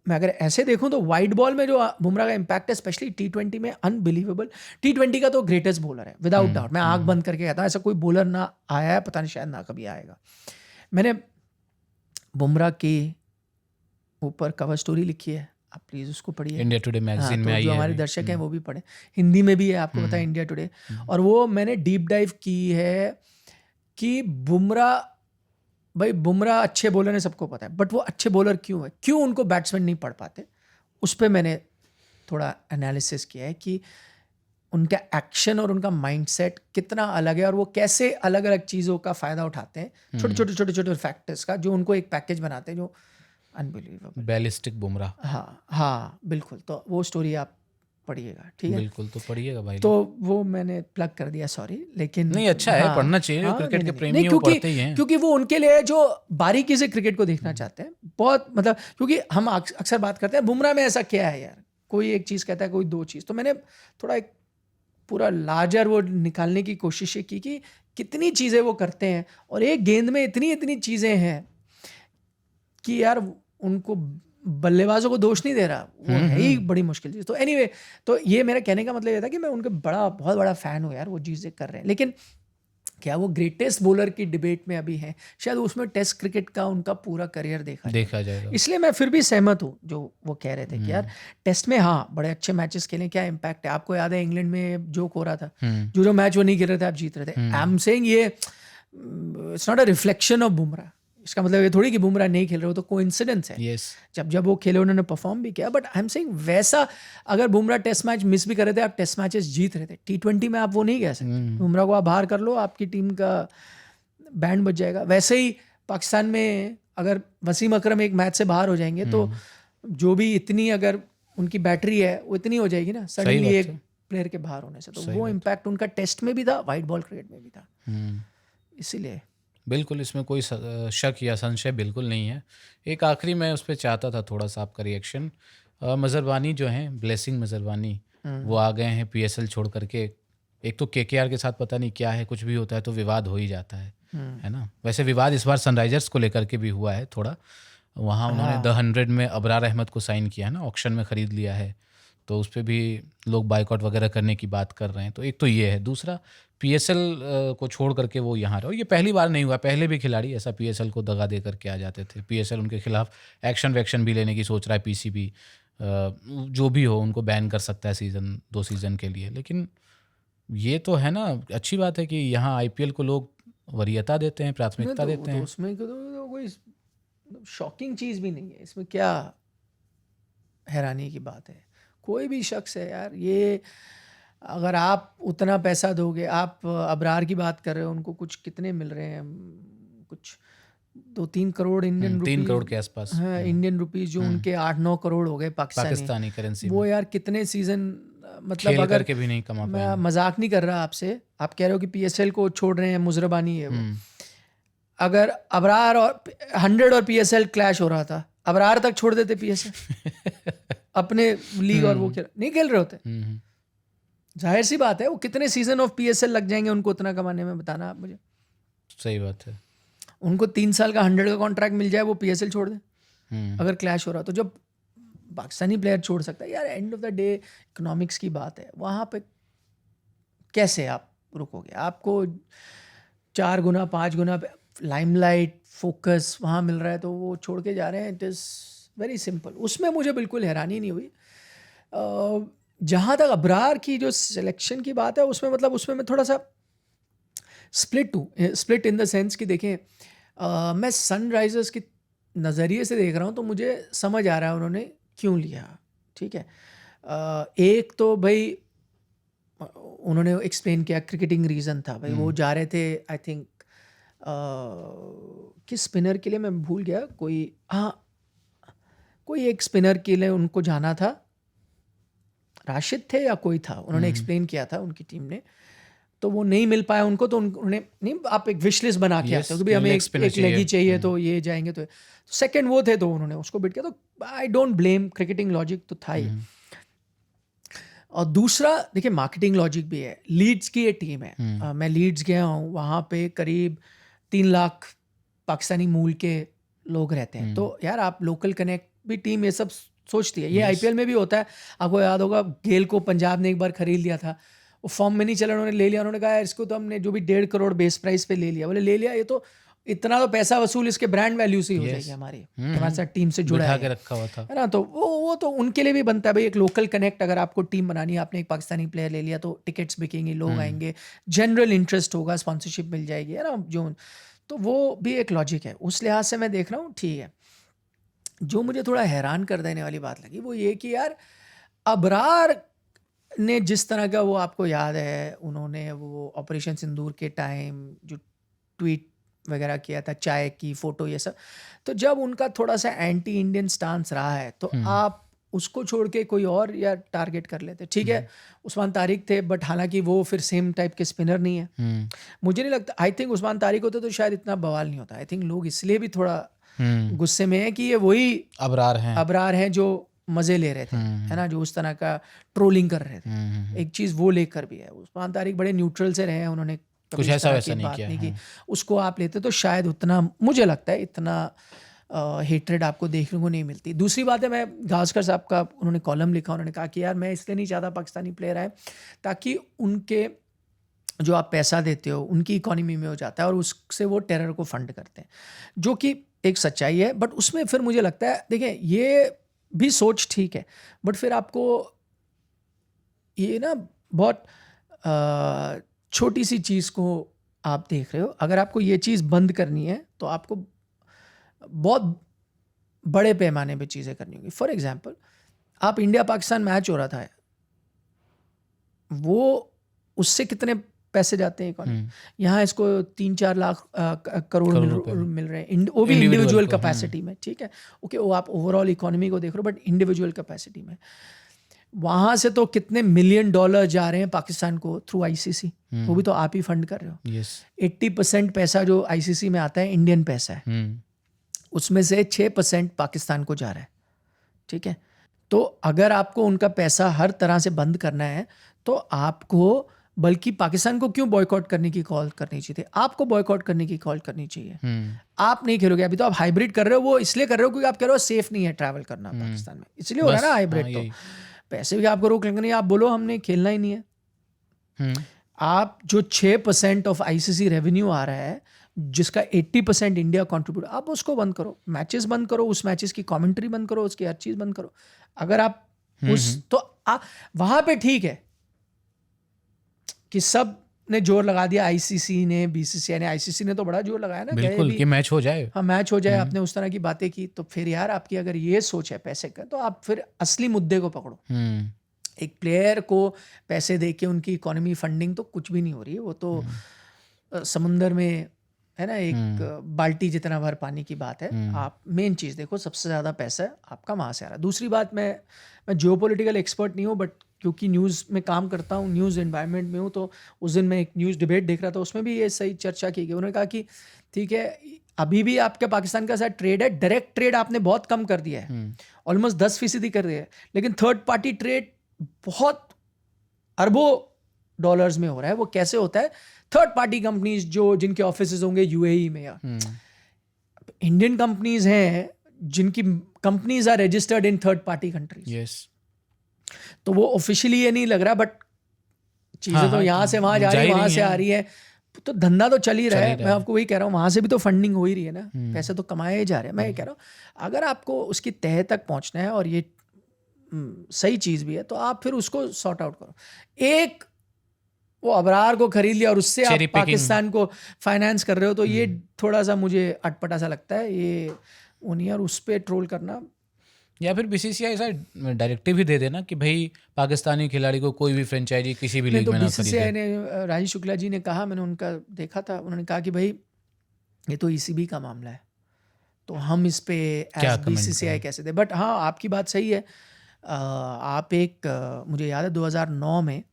मैं अगर ऐसे देखूं तो वाइट बॉल में जो बुमराह का इम्पैक्ट है स्पेशली T20 में अनबिलीवेबल। T20 का तो ग्रेटेस्ट बॉलर है विदाउट डाउट, मैं आंख बंद करके कहता हूँ ऐसा कोई बॉलर ना आया है, पता नहीं शायद ना कभी आएगा। मैंने बुमराह के ऊपर कवर स्टोरी लिखी है, आप प्लीज़ उसको पढ़िए। इंडिया टुडे मैगजीन में तो आई जो है हमारे अभी। दर्शक हैं वो भी पढ़े, हिंदी में भी है, आपको पता है इंडिया टुडे। और वो मैंने डीप डाइव की है कि बुमराह अच्छे बॉलर है, सबको पता है, बट वो अच्छे बॉलर क्यों है, क्यों उनको बैट्समैन नहीं पढ़ पाते, उस पर मैंने थोड़ा एनालिसिस किया है कि उनका एक्शन और उनका माइंडसेट कितना अलग है और वो कैसे अलग अलग चीज़ों का फ़ायदा उठाते हैं, छोटे छोटे फैक्टर्स का, जो उनको एक पैकेज बनाते हैं जो अनबिलीवेबल। बैलिस्टिक बुमराह। हाँ बिल्कुल, तो वो स्टोरी आप पढ़िएगा, ठीक है। बिल्कुल, तो पढ़िएगा भाई। तो वो मैंने प्लग कर दिया, सॉरी, लेकिन नहीं अच्छा है, पढ़ना चाहिए, क्रिकेट के प्रेमी नहीं, वो पढ़ते ही हैं। क्योंकि वो उनके लिए जो बारीकी से क्रिकेट को देखना चाहते हैं बहुत, मतलब क्योंकि हम अक्सर बात करते हैं बुमराह में ऐसा क्या है यार, कोई एक चीज़ कहता है, कोई दो चीज़, तो मैंने थोड़ा एक पूरा लार्जर वो निकालने की कोशिश की कि कितनी चीज़ें वो करते हैं और एक गेंद में इतनी इतनी चीज़ें हैं कि यार उनको बल्लेबाजों को दोष नहीं दे रहा, वो है ही बड़ी मुश्किल चीज़। तो एनीवे, तो ये मेरा कहने का मतलब ये था कि मैं उनके बहुत बड़ा फ़ैन हूँ यार, वो चीज़ें कर रहे हैं, लेकिन क्या वो ग्रेटेस्ट बॉलर की डिबेट में अभी हैं, शायद उसमें टेस्ट क्रिकेट का उनका पूरा करियर देखा जाएगा। इसलिए मैं फिर भी सहमत हूँ जो वो कह रहे थे कि यार टेस्ट में हाँ बड़े अच्छे मैचेस खेलें, क्या इम्पैक्ट है। आपको याद है इंग्लैंड में जोक हो रहा था, जो मैच वो नहीं खेल रहे थे आप जीत रहे थे। आई एम सेइंग ये it's not a reflection of Bumrah, इसका मतलब ये थोड़ी कि बुमराह नहीं खेल रहे हो तो कोइंसिडेंस है। yes. जब वो खेले उन्होंने परफॉर्म भी किया, बट आई एम सेइंग वैसा अगर बुमराह टेस्ट मैच मिस भी कर रहे थे, आप टेस्ट मैचेस जीत रहे थे, T20 में आप वो नहीं कह सकते। बुमराह को आप बाहर कर लो, आपकी टीम का बैंड बच जाएगा। वैसे ही पाकिस्तान में अगर वसीम अकरम एक मैच से बाहर हो जाएंगे तो जो भी इतनी अगर उनकी बैटरी है वो इतनी हो जाएगी ना सडनली एक प्लेयर के बाहर होने से, तो वो इम्पैक्ट उनका टेस्ट में भी था, वाइट बॉल क्रिकेट में भी था। इसीलिए बिल्कुल इसमें कोई शक या संशय बिल्कुल नहीं है। एक आखिरी मैं उस पर चाहता था थोड़ा सा आपका रिएक्शन। मज़रवानी जो हैं, ब्लेसिंग मज़रवानी, वो आ गए हैं PSL छोड़ करके। एक तो KKR के साथ पता नहीं क्या है, कुछ भी होता है तो विवाद हो ही जाता है ना। वैसे विवाद इस बार सनराइजर्स को लेकर के भी हुआ है थोड़ा, वहाँ उन्होंने द 100 में अबरार अहमद को साइन किया है ना, ऑक्शन में ख़रीद लिया है, तो उस पर भी लोग बाइकआउट वगैरह करने की बात कर रहे हैं। तो एक तो ये है, दूसरा PSL को छोड़ करके वो यहाँ रहे। और ये पहली बार नहीं हुआ, पहले भी खिलाड़ी ऐसा PSL को दगा दे करके आ जाते थे। PSL उनके खिलाफ एक्शन वैक्शन भी लेने की सोच रहा है, PCB जो भी हो उनको बैन कर सकता है 2 सीज़न के लिए। लेकिन ये तो है ना, अच्छी बात है कि यहाँ IPL को लोग वरीयता देते हैं, प्राथमिकता देते हैं। उसमें तो कोई शॉकिंग चीज़ भी नहीं है, इसमें क्या हैरानी की बात है। कोई भी शख्स है यार, ये अगर आप उतना पैसा दोगे, आप अबरार की बात कर रहे हो, उनको कुछ कितने मिल रहे हैं, कुछ 2-3 करोड़ इंडियन रुपीस, 3 करोड़ के आसपास, हाँ इंडियन रुपीस, जो उनके 8-9 करोड़ हो गए पाकिस्तानी करेंसी वो यार कितने सीजन, मतलब खेल अगर करके भी नहीं कमा मैं मजाक नहीं कर रहा आपसे, आप कह रहे हो कि PSL को छोड़ रहे हैं, मुजरबानी है वो। अगर अबरार और 100 और PSL क्लैश हो रहा था, अबरार तक छोड़ देते PSL अपने लीग, और वो नहीं खेल रहे होते। जाहिर सी बात है, वो कितने सीजन ऑफ PSL लग जाएंगे उनको उतना कमाने में, बताना आप मुझे। सही बात है। उनको 3 साल का 100 का कॉन्ट्रैक्ट मिल जाए, वो PSL छोड़ दे अगर क्लैश हो रहा, तो जब पाकिस्तानी प्लेयर छोड़ सकता है यार, and of the day economics की बात है, वहाँ पे कैसे आप रुकोगे? आपको 4 गुना 5 गुना लाइमलाइट फोकस वहाँ मिल रहा है, तो वो छोड़ के जा रहे हैं। इट इज़ वेरी सिंपल, उसमें मुझे बिल्कुल हैरानी नहीं हुई। जहाँ तक अबरार की जो सिलेक्शन की बात है, उसमें मतलब उसमें मैं थोड़ा सा स्प्लिट इन द सेंस कि देखें, मैं सनराइजर्स के नज़रिए से देख रहा हूँ, तो मुझे समझ आ रहा है उन्होंने क्यों लिया, ठीक है। एक तो भाई उन्होंने एक्सप्लेन किया, क्रिकेटिंग रीज़न था भाई, वो जा रहे थे आई थिंक किस स्पिनर के लिए मैं भूल गया, कोई एक स्पिनर के लिए उनको जाना था, राशिद थे या कोई था, उन्होंने एक्सप्लेन किया था उनकी टीम ने तो वो नहीं मिल पाया उनको, तो उन्होंने नहीं, आप एक विश लिस्ट बना के आते हो कि भाई हमें एक लेगी चाहिए तो ये जाएंगे, तो सेकंड वो थे तो उन्होंने उसको बिट किया। तो I don't blame, cricketing logic तो था ही। और दूसरा देखिए मार्केटिंग लॉजिक भी है। लीड्स की ये टीम है, मैं लीड्स गया हूँ, वहाँ पे करीब 3 लाख पाकिस्तानी मूल के लोग रहते हैं। तो यार आप लोकल कनेक्ट भी टीम ये सब सोचती है। ये आईपीएल में भी होता है, आपको याद होगा गेल को पंजाब ने एक बार खरीद लिया था, वो फॉर्म में नहीं चला, उन्होंने ले लिया, उन्होंने कहा यार इसको तो हमने जो भी 1.5 करोड़ बेस प्राइस पे ले लिया। बोले ले लिया, ये तो इतना तो पैसा वसूल इसके ब्रांड वैल्यू से ही हो जाएगी हमारे साथ टीम से जुड़ा के रखा हुआ था, है ना। तो वो तो उनके लिए भी बनता है भाई, एक लोकल कनेक्ट। अगर आपको टीम बनानी है, आपने एक पाकिस्तानी प्लेयर ले लिया, तो टिकट्स बिकेंगे, लोग आएंगे, जनरल इंटरेस्ट होगा, स्पॉन्सरशिप मिल जाएगी, है ना जो। तो वो भी एक लॉजिक है, उस लिहाज से मैं देख रहा हूँ, ठीक है। जो मुझे थोड़ा हैरान कर देने वाली बात लगी वो ये कि यार अबरार ने जिस तरह का, वो आपको याद है उन्होंने वो ऑपरेशन सिंदूर के टाइम जो ट्वीट वगैरह किया था, चाय की फोटो, ये सब, तो जब उनका थोड़ा सा एंटी इंडियन स्टांस रहा है, तो आप उसको छोड़ के कोई और या टारगेट कर लेते। ठीक है उस्मान तारिक थे, बट हालांकि वो फिर सेम टाइप के स्पिनर नहीं है। मुझे नहीं लगता, आई थिंक उस्मान तारिक होते तो शायद इतना बवाल नहीं होता। आई थिंक लोग इसलिए भी थोड़ा गुस्से में है कि ये वही अबरार हैं जो मजे ले रहे थे, है ना, जो उस तरह का ट्रोलिंग कर रहे थे। एक चीज वो लेकर भी है, उस्मान तारिक बड़े न्यूट्रल से रहे हैं, उन्होंने कुछ ऐसा वैसा नहीं किया, नहीं की। उसको आप लेते तो शायद उतना, मुझे लगता है इतना हेट्रेड आपको देखने को नहीं मिलती। दूसरी बात है, मैं गावस्कर साहब का उन्होंने कॉलम लिखा, उन्होंने कहा कि यार मैं इसलिए नहीं चाहता पाकिस्तानी प्लेयर आए ताकि उनके जो आप पैसा देते हो उनकी इकोनॉमी में हो जाता है और उससे वो टेरर को फंड करते हैं, जो कि एक सच्चाई है। बट उसमें फिर मुझे लगता है, देखिए ये भी सोच ठीक है, बट फिर आपको ये ना बहुत छोटी सी चीज़ को आप देख रहे हो। अगर आपको ये चीज़ बंद करनी है तो आपको बहुत बड़े पैमाने पे चीज़ें करनी होंगी। फॉर एग्जांपल, आप इंडिया पाकिस्तान मैच हो रहा था, वो उससे कितने पैसे जाते हैं इकोनॉमी, यहाँ इसको 3-4 लाख करोड़ मिल रहे हैं, वो भी इंडिविजुअल कैपेसिटी में। ठीक है, ओके, वो आप ओवरऑल इकोनॉमी को देख रहे हो, बट इंडिविजुअल कैपेसिटी में वहां से तो कितने $1 मिलियन जा रहे हैं पाकिस्तान को थ्रू आईसीसी, वो भी तो आप ही फंड कर रहे हो। 80% पैसा जो आईसीसी में आता है इंडियन पैसा है, उसमें से 6% पाकिस्तान को जा रहा है। ठीक है, तो अगर आपको उनका पैसा हर तरह से बंद करना है तो आपको बल्कि पाकिस्तान को क्यों बॉयकॉट करने की कॉल करनी चाहिए, आपको बॉयकॉट करने की कॉल करनी चाहिए। आप नहीं खेलोगे, अभी तो आप हाइब्रिड कर रहे हो, वो इसलिए कर रहे हो क्योंकि आप कह रहे हो सेफ नहीं है ट्रैवल करना पाकिस्तान में, इसलिए हो रहा है ना हाइब्रिड। तो पैसे भी आपको रोक लेंगे नहीं, आप बोलो हमने खेलना ही नहीं है। आप जो 6% ऑफ आईसीसी रेवेन्यू आ रहा है, जिसका 80% इंडिया कंट्रीब्यूट, आप उसको बंद करो, मैचेस बंद करो, उस मैचेस की कमेंट्री बंद करो, उसकी हर चीज बंद करो। अगर आप उस तो वहां पे ठीक है कि सब ने जोर लगा दिया, आईसीसी ने, बीसीसीआई ने, आईसीसी ने तो बड़ा जोर लगाया ना, बिल्कुल कि मैच हो जाए, हाँ मैच हो जाए, आपने उस तरह की बातें की। तो फिर यार आपकी अगर ये सोच है पैसे का, तो आप फिर असली मुद्दे को पकड़ो। एक प्लेयर को पैसे दे के उनकी इकोनॉमी फंडिंग तो कुछ भी नहीं हो रही है, वो तो समुंदर में है ना, एक बाल्टी जितना भर पानी की बात है। आप मेन चीज़ देखो, सबसे ज़्यादा पैसा आपका वहाँ से आ रहा है। दूसरी बात, मैं जियोपॉलिटिकल एक्सपर्ट नहीं हूँ, बट क्योंकि न्यूज़ में काम करता हूँ, न्यूज़ एनवायरनमेंट में हूँ, तो उस दिन मैं एक न्यूज़ डिबेट देख रहा था, उसमें भी ये सही चर्चा की गई। उन्होंने कहा कि ठीक है, अभी भी आपके पाकिस्तान का साथ ट्रेड है, डायरेक्ट ट्रेड आपने बहुत कम कर दिया है, ऑलमोस्ट 10% कर दिया है, लेकिन थर्ड पार्टी ट्रेड बहुत अरबों डॉलर्स में हो रहा है। वो कैसे होता है? थर्ड पार्टी कंपनीज जो जिनके ऑफिसेज होंगे यूएई में, या इंडियन कंपनीज हैं जिनकी companies are registered in third party countries. तो वो ऑफिशियली ये नहीं लग रहा, बट चीजें तो यहाँ से वहां जा रही है, वहां से आ रही है, तो धंधा तो चल ही रहा है। मैं आपको वही कह रहा हूँ, वहां से भी तो फंडिंग हो ही रही है ना, पैसे तो कमाए जा रहे हैं। मैं ये कह रहा हूँ, अगर आपको उसकी तह तक पहुंचना है और ये सही चीज भी है, तो आप फिर उसको सॉर्ट आउट करो। एक वो अबरार को खरीद लिया और उससे आप पाकिस्तान को फाइनेंस कर रहे हो, तो ये थोड़ा सा मुझे अटपटा सा लगता है। ये उन्हीं और उस पर ट्रोल करना, या फिर बीसीसीआई ऐसा डायरेक्टिव ही दे देना कि भाई पाकिस्तानी खिलाड़ी को कोई भी फ्रेंचाइजी किसी भी लीग में ना खरीदे। बीसीसीआई ने, राजीव शुक्ला जी ने कहा, मैंने उनका देखा था, उन्होंने कहा कि भाई ये तो ईसीबी का मामला है, तो हम इस पे एज बीसीसीआई कैसे दे। बट हाँ, आपकी बात सही है। आप एक मुझे याद है 2009 में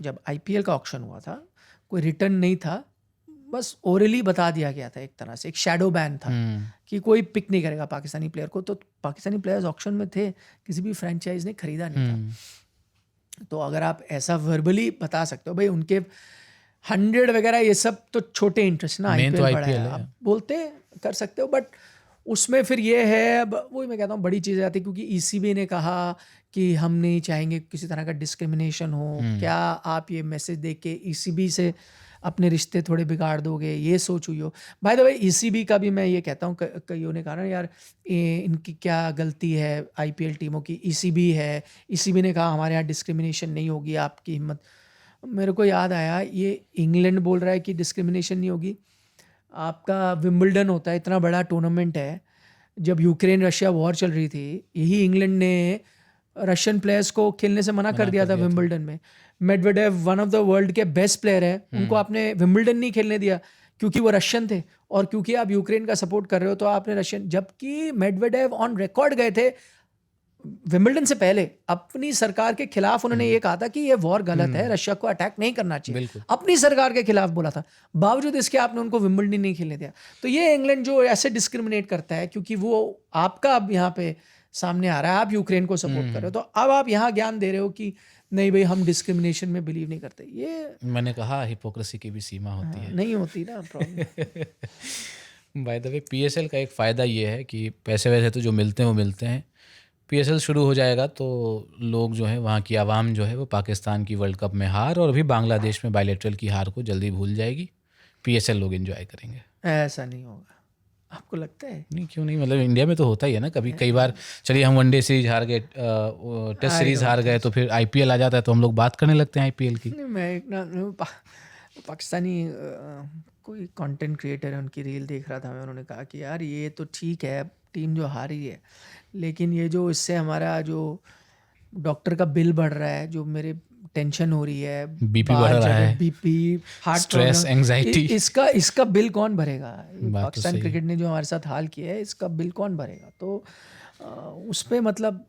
जब आईपीएल का ऑक्शन हुआ था, कोई रिटर्न नहीं था, बस ओरली बता दिया गया था, एक तरह से एक शैडो बैन था कि कोई पिक नहीं करेगा पाकिस्तानी प्लेयर को। तो पाकिस्तानी प्लेयर्स ऑक्शन में थे, किसी भी फ्रेंचाइज ने खरीदा नहीं था। तो अगर आप ऐसा वर्बली बता सकते हो भाई उनके 100 वगैरह ये सब तो छोटे इंटरेस्ट ना, Main तो IPL बड़ा IPL है, है। आप बोलते कर सकते हो, बट उसमें फिर ये है, अब वही मैं कहता हूँ बड़ी चीज़ें आती, क्योंकि ECB ने कहा कि हम नहीं चाहेंगे किसी तरह का डिस्क्रिमिनेशन हो। क्या आप ये मैसेज दे के ECB से अपने रिश्ते थोड़े बिगाड़ दोगे, ये सोच हुई हो। बाय द वे ECB का भी मैं ये कहता हूँ, कईयों ने कहा ना यार इनकी क्या गलती है IPL टीमों की, ECB है, ECB ने कहा हमारे यहाँ डिस्क्रिमिनेशन नहीं होगी, आपकी हिम्मत। मेरे को याद आया, ये इंग्लैंड बोल रहा है कि डिस्क्रिमिनेशन नहीं होगी। आपका विंबलडन होता है, इतना बड़ा टूर्नामेंट है, जब यूक्रेन रशिया वॉर चल रही थी, यही इंग्लैंड ने रशियन प्लेयर्स को खेलने से मना कर दिया था विंबलडन में। Medvedev one of the world के बेस्ट प्लेयर है, उनको आपने विंबलडन नहीं खेलने दिया क्योंकि वो रशियन थे, और क्योंकि आप यूक्रेन का सपोर्ट कर रहे हो तो आपने रशियन, जबकि मेडवेडेव ऑन रिकॉर्ड गए थे विंबलडन से पहले अपनी सरकार के खिलाफ, उन्होंने ये कहा था कि ये वॉर गलत है, रशिया को अटैक नहीं करना चाहिए, अपनी सरकार के खिलाफ बोला था। बावजूद इसके आपने उनको विंबलडन नहीं खेलने दिया। तो ये इंग्लैंड जो ऐसे डिस्क्रिमिनेट करता है, क्योंकि वो आपका अब यहाँ पे सामने आ रहा है, आप यूक्रेन को सपोर्ट कर रहे हो, तो अब आप यहाँ ज्ञान दे रहे हो कि नहीं भाई हम डिस्क्रिमिनेशन में बिलीव नहीं करते। ये मैंने कहा हिपोक्रेसी की भी सीमा होती है। नहीं होती ना problem. By the way PSL का एक फ़ायदा ये है कि पैसे वैसे तो जो मिलते हैं वो मिलते हैं। PSL शुरू हो जाएगा तो लोग जो है, वहाँ की आवाम जो है वो पाकिस्तान की वर्ल्ड कप में हार और अभी बांग्लादेश में बायलैटरल की हार को जल्दी भूल जाएगी। PSL लोग एंजॉय करेंगे। ऐसा नहीं होगा, आपको लगता है? नहीं, क्यों नहीं, मतलब इंडिया में तो होता ही है ना, कई बार चलिए हम वनडे सीरीज हार गए, टेस्ट सीरीज हार गए, तो फिर IPL आ जाता है तो हम लोग बात करने लगते हैं IPL की। नहीं, मैं एक ना पाकिस्तानी कोई कंटेंट क्रिएटर है, उनकी रील देख रहा था मैं, उन्होंने कहा कि यार ये तो ठीक है टीम जो हारी है, लेकिन ये जो इससे हमारा जो डॉक्टर का बिल बढ़ रहा है, जो मेरे टेंशन हो रही है, BP बढ़ रहा है, BP, हार्ट स्ट्रेस, एंजाइटी, इसका बिल कौन भरेगा? बात तो पाकिस्तान सही है। क्रिकेट ने जो हमारे साथ हाल किया है, इसका बिल कौन भरेगा? तो उस पे मतलब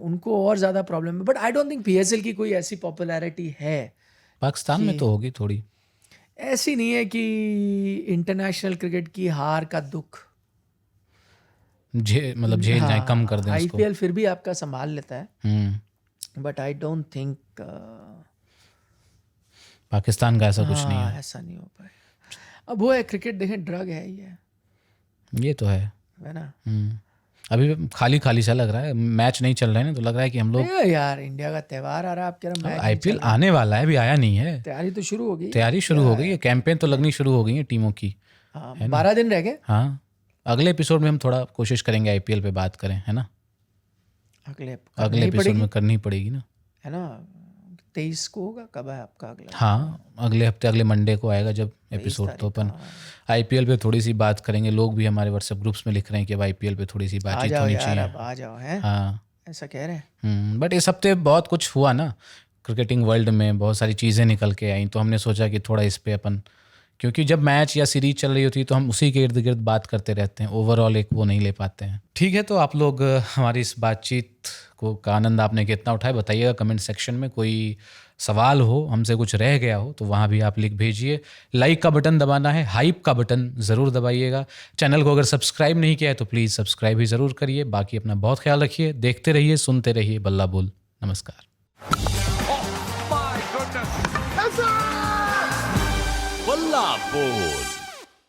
उनको और ज़्यादा प्रॉब्लम है। But I don't think PSL की कोई ऐसी पॉपुलैरिटी है, पाकिस्तान में तो होगी थोड़ी, ऐसी नहीं है कि इंटरनेशनल क्रिकेट की हार का दुख मतलब झेल जाए, कम कर दें उसको। IPL फिर भी आपका संभाल लेता है, but I don't think Pakistan का ऐसा कुछ नहीं है। ऐसा नहीं हो पाए। अब वो है क्रिकेट, देखें ड्रग है ये तो है ना। अभी खाली खाली सा लग रहा है, मैच नहीं चल रहे हैं ना, तो लग रहा है कि हम लोग, यार इंडिया का त्यौहार आ रहा है, आप कह रहे हैं मैच IPL आने वाला है, अभी आया नहीं है। तैयारी तो शुरू हो गई, तैयारी शुरू हो गई है, कैंपेन तो लगनी शुरू हो गई है टीमों की। 12 दिन रह गए। हाँ, अगले एपिसोड में हम थोड़ा कोशिश करेंगे IPL पे बात करें, है ना। अगले एपिसोड में करनी पड़ेगी ना, है ना। 23 को होगा, कब है आपका अगला? हाँ, अगले हफ्ते, अगले मंडे को आएगा जब एपिसोड, तो अपन IPL पे थोड़ी सी बात करेंगे। लोग भी हमारे व्हाट्सएप ग्रुप्स में लिख रहे हैं कि अब IPL पे थोड़ी सी बातचीत होनी चाहिए। आ जाओ, है हाँ, ऐसा कह रहे हैं। बट इस हफ्ते बहुत कुछ हुआ ना क्रिकेटिंग वर्ल्ड में, बहुत सारी चीज़ें निकल के आई, तो हमने सोचा कि थोड़ा इस पे अपन, क्योंकि जब मैच या सीरीज चल रही होती है तो हम उसी के इर्द गिर्द बात करते रहते हैं, ओवरऑल एक वो नहीं ले पाते हैं। ठीक है, तो आप लोग हमारी इस बातचीत का आनंद आपने कितना उठाया बताइएगा कमेंट सेक्शन में। कोई सवाल हो, हमसे कुछ रह गया हो, तो वहाँ भी आप लिख भेजिए। लाइक का बटन दबाना है, हाइप का बटन ज़रूर दबाइएगा। चैनल को अगर सब्सक्राइब नहीं किया है तो प्लीज़ सब्सक्राइब भी ज़रूर करिए। बाकी अपना बहुत ख्याल रखिए, देखते रहिए, सुनते रहिए बल्ला बोल। नमस्कार। बल्ला बोल।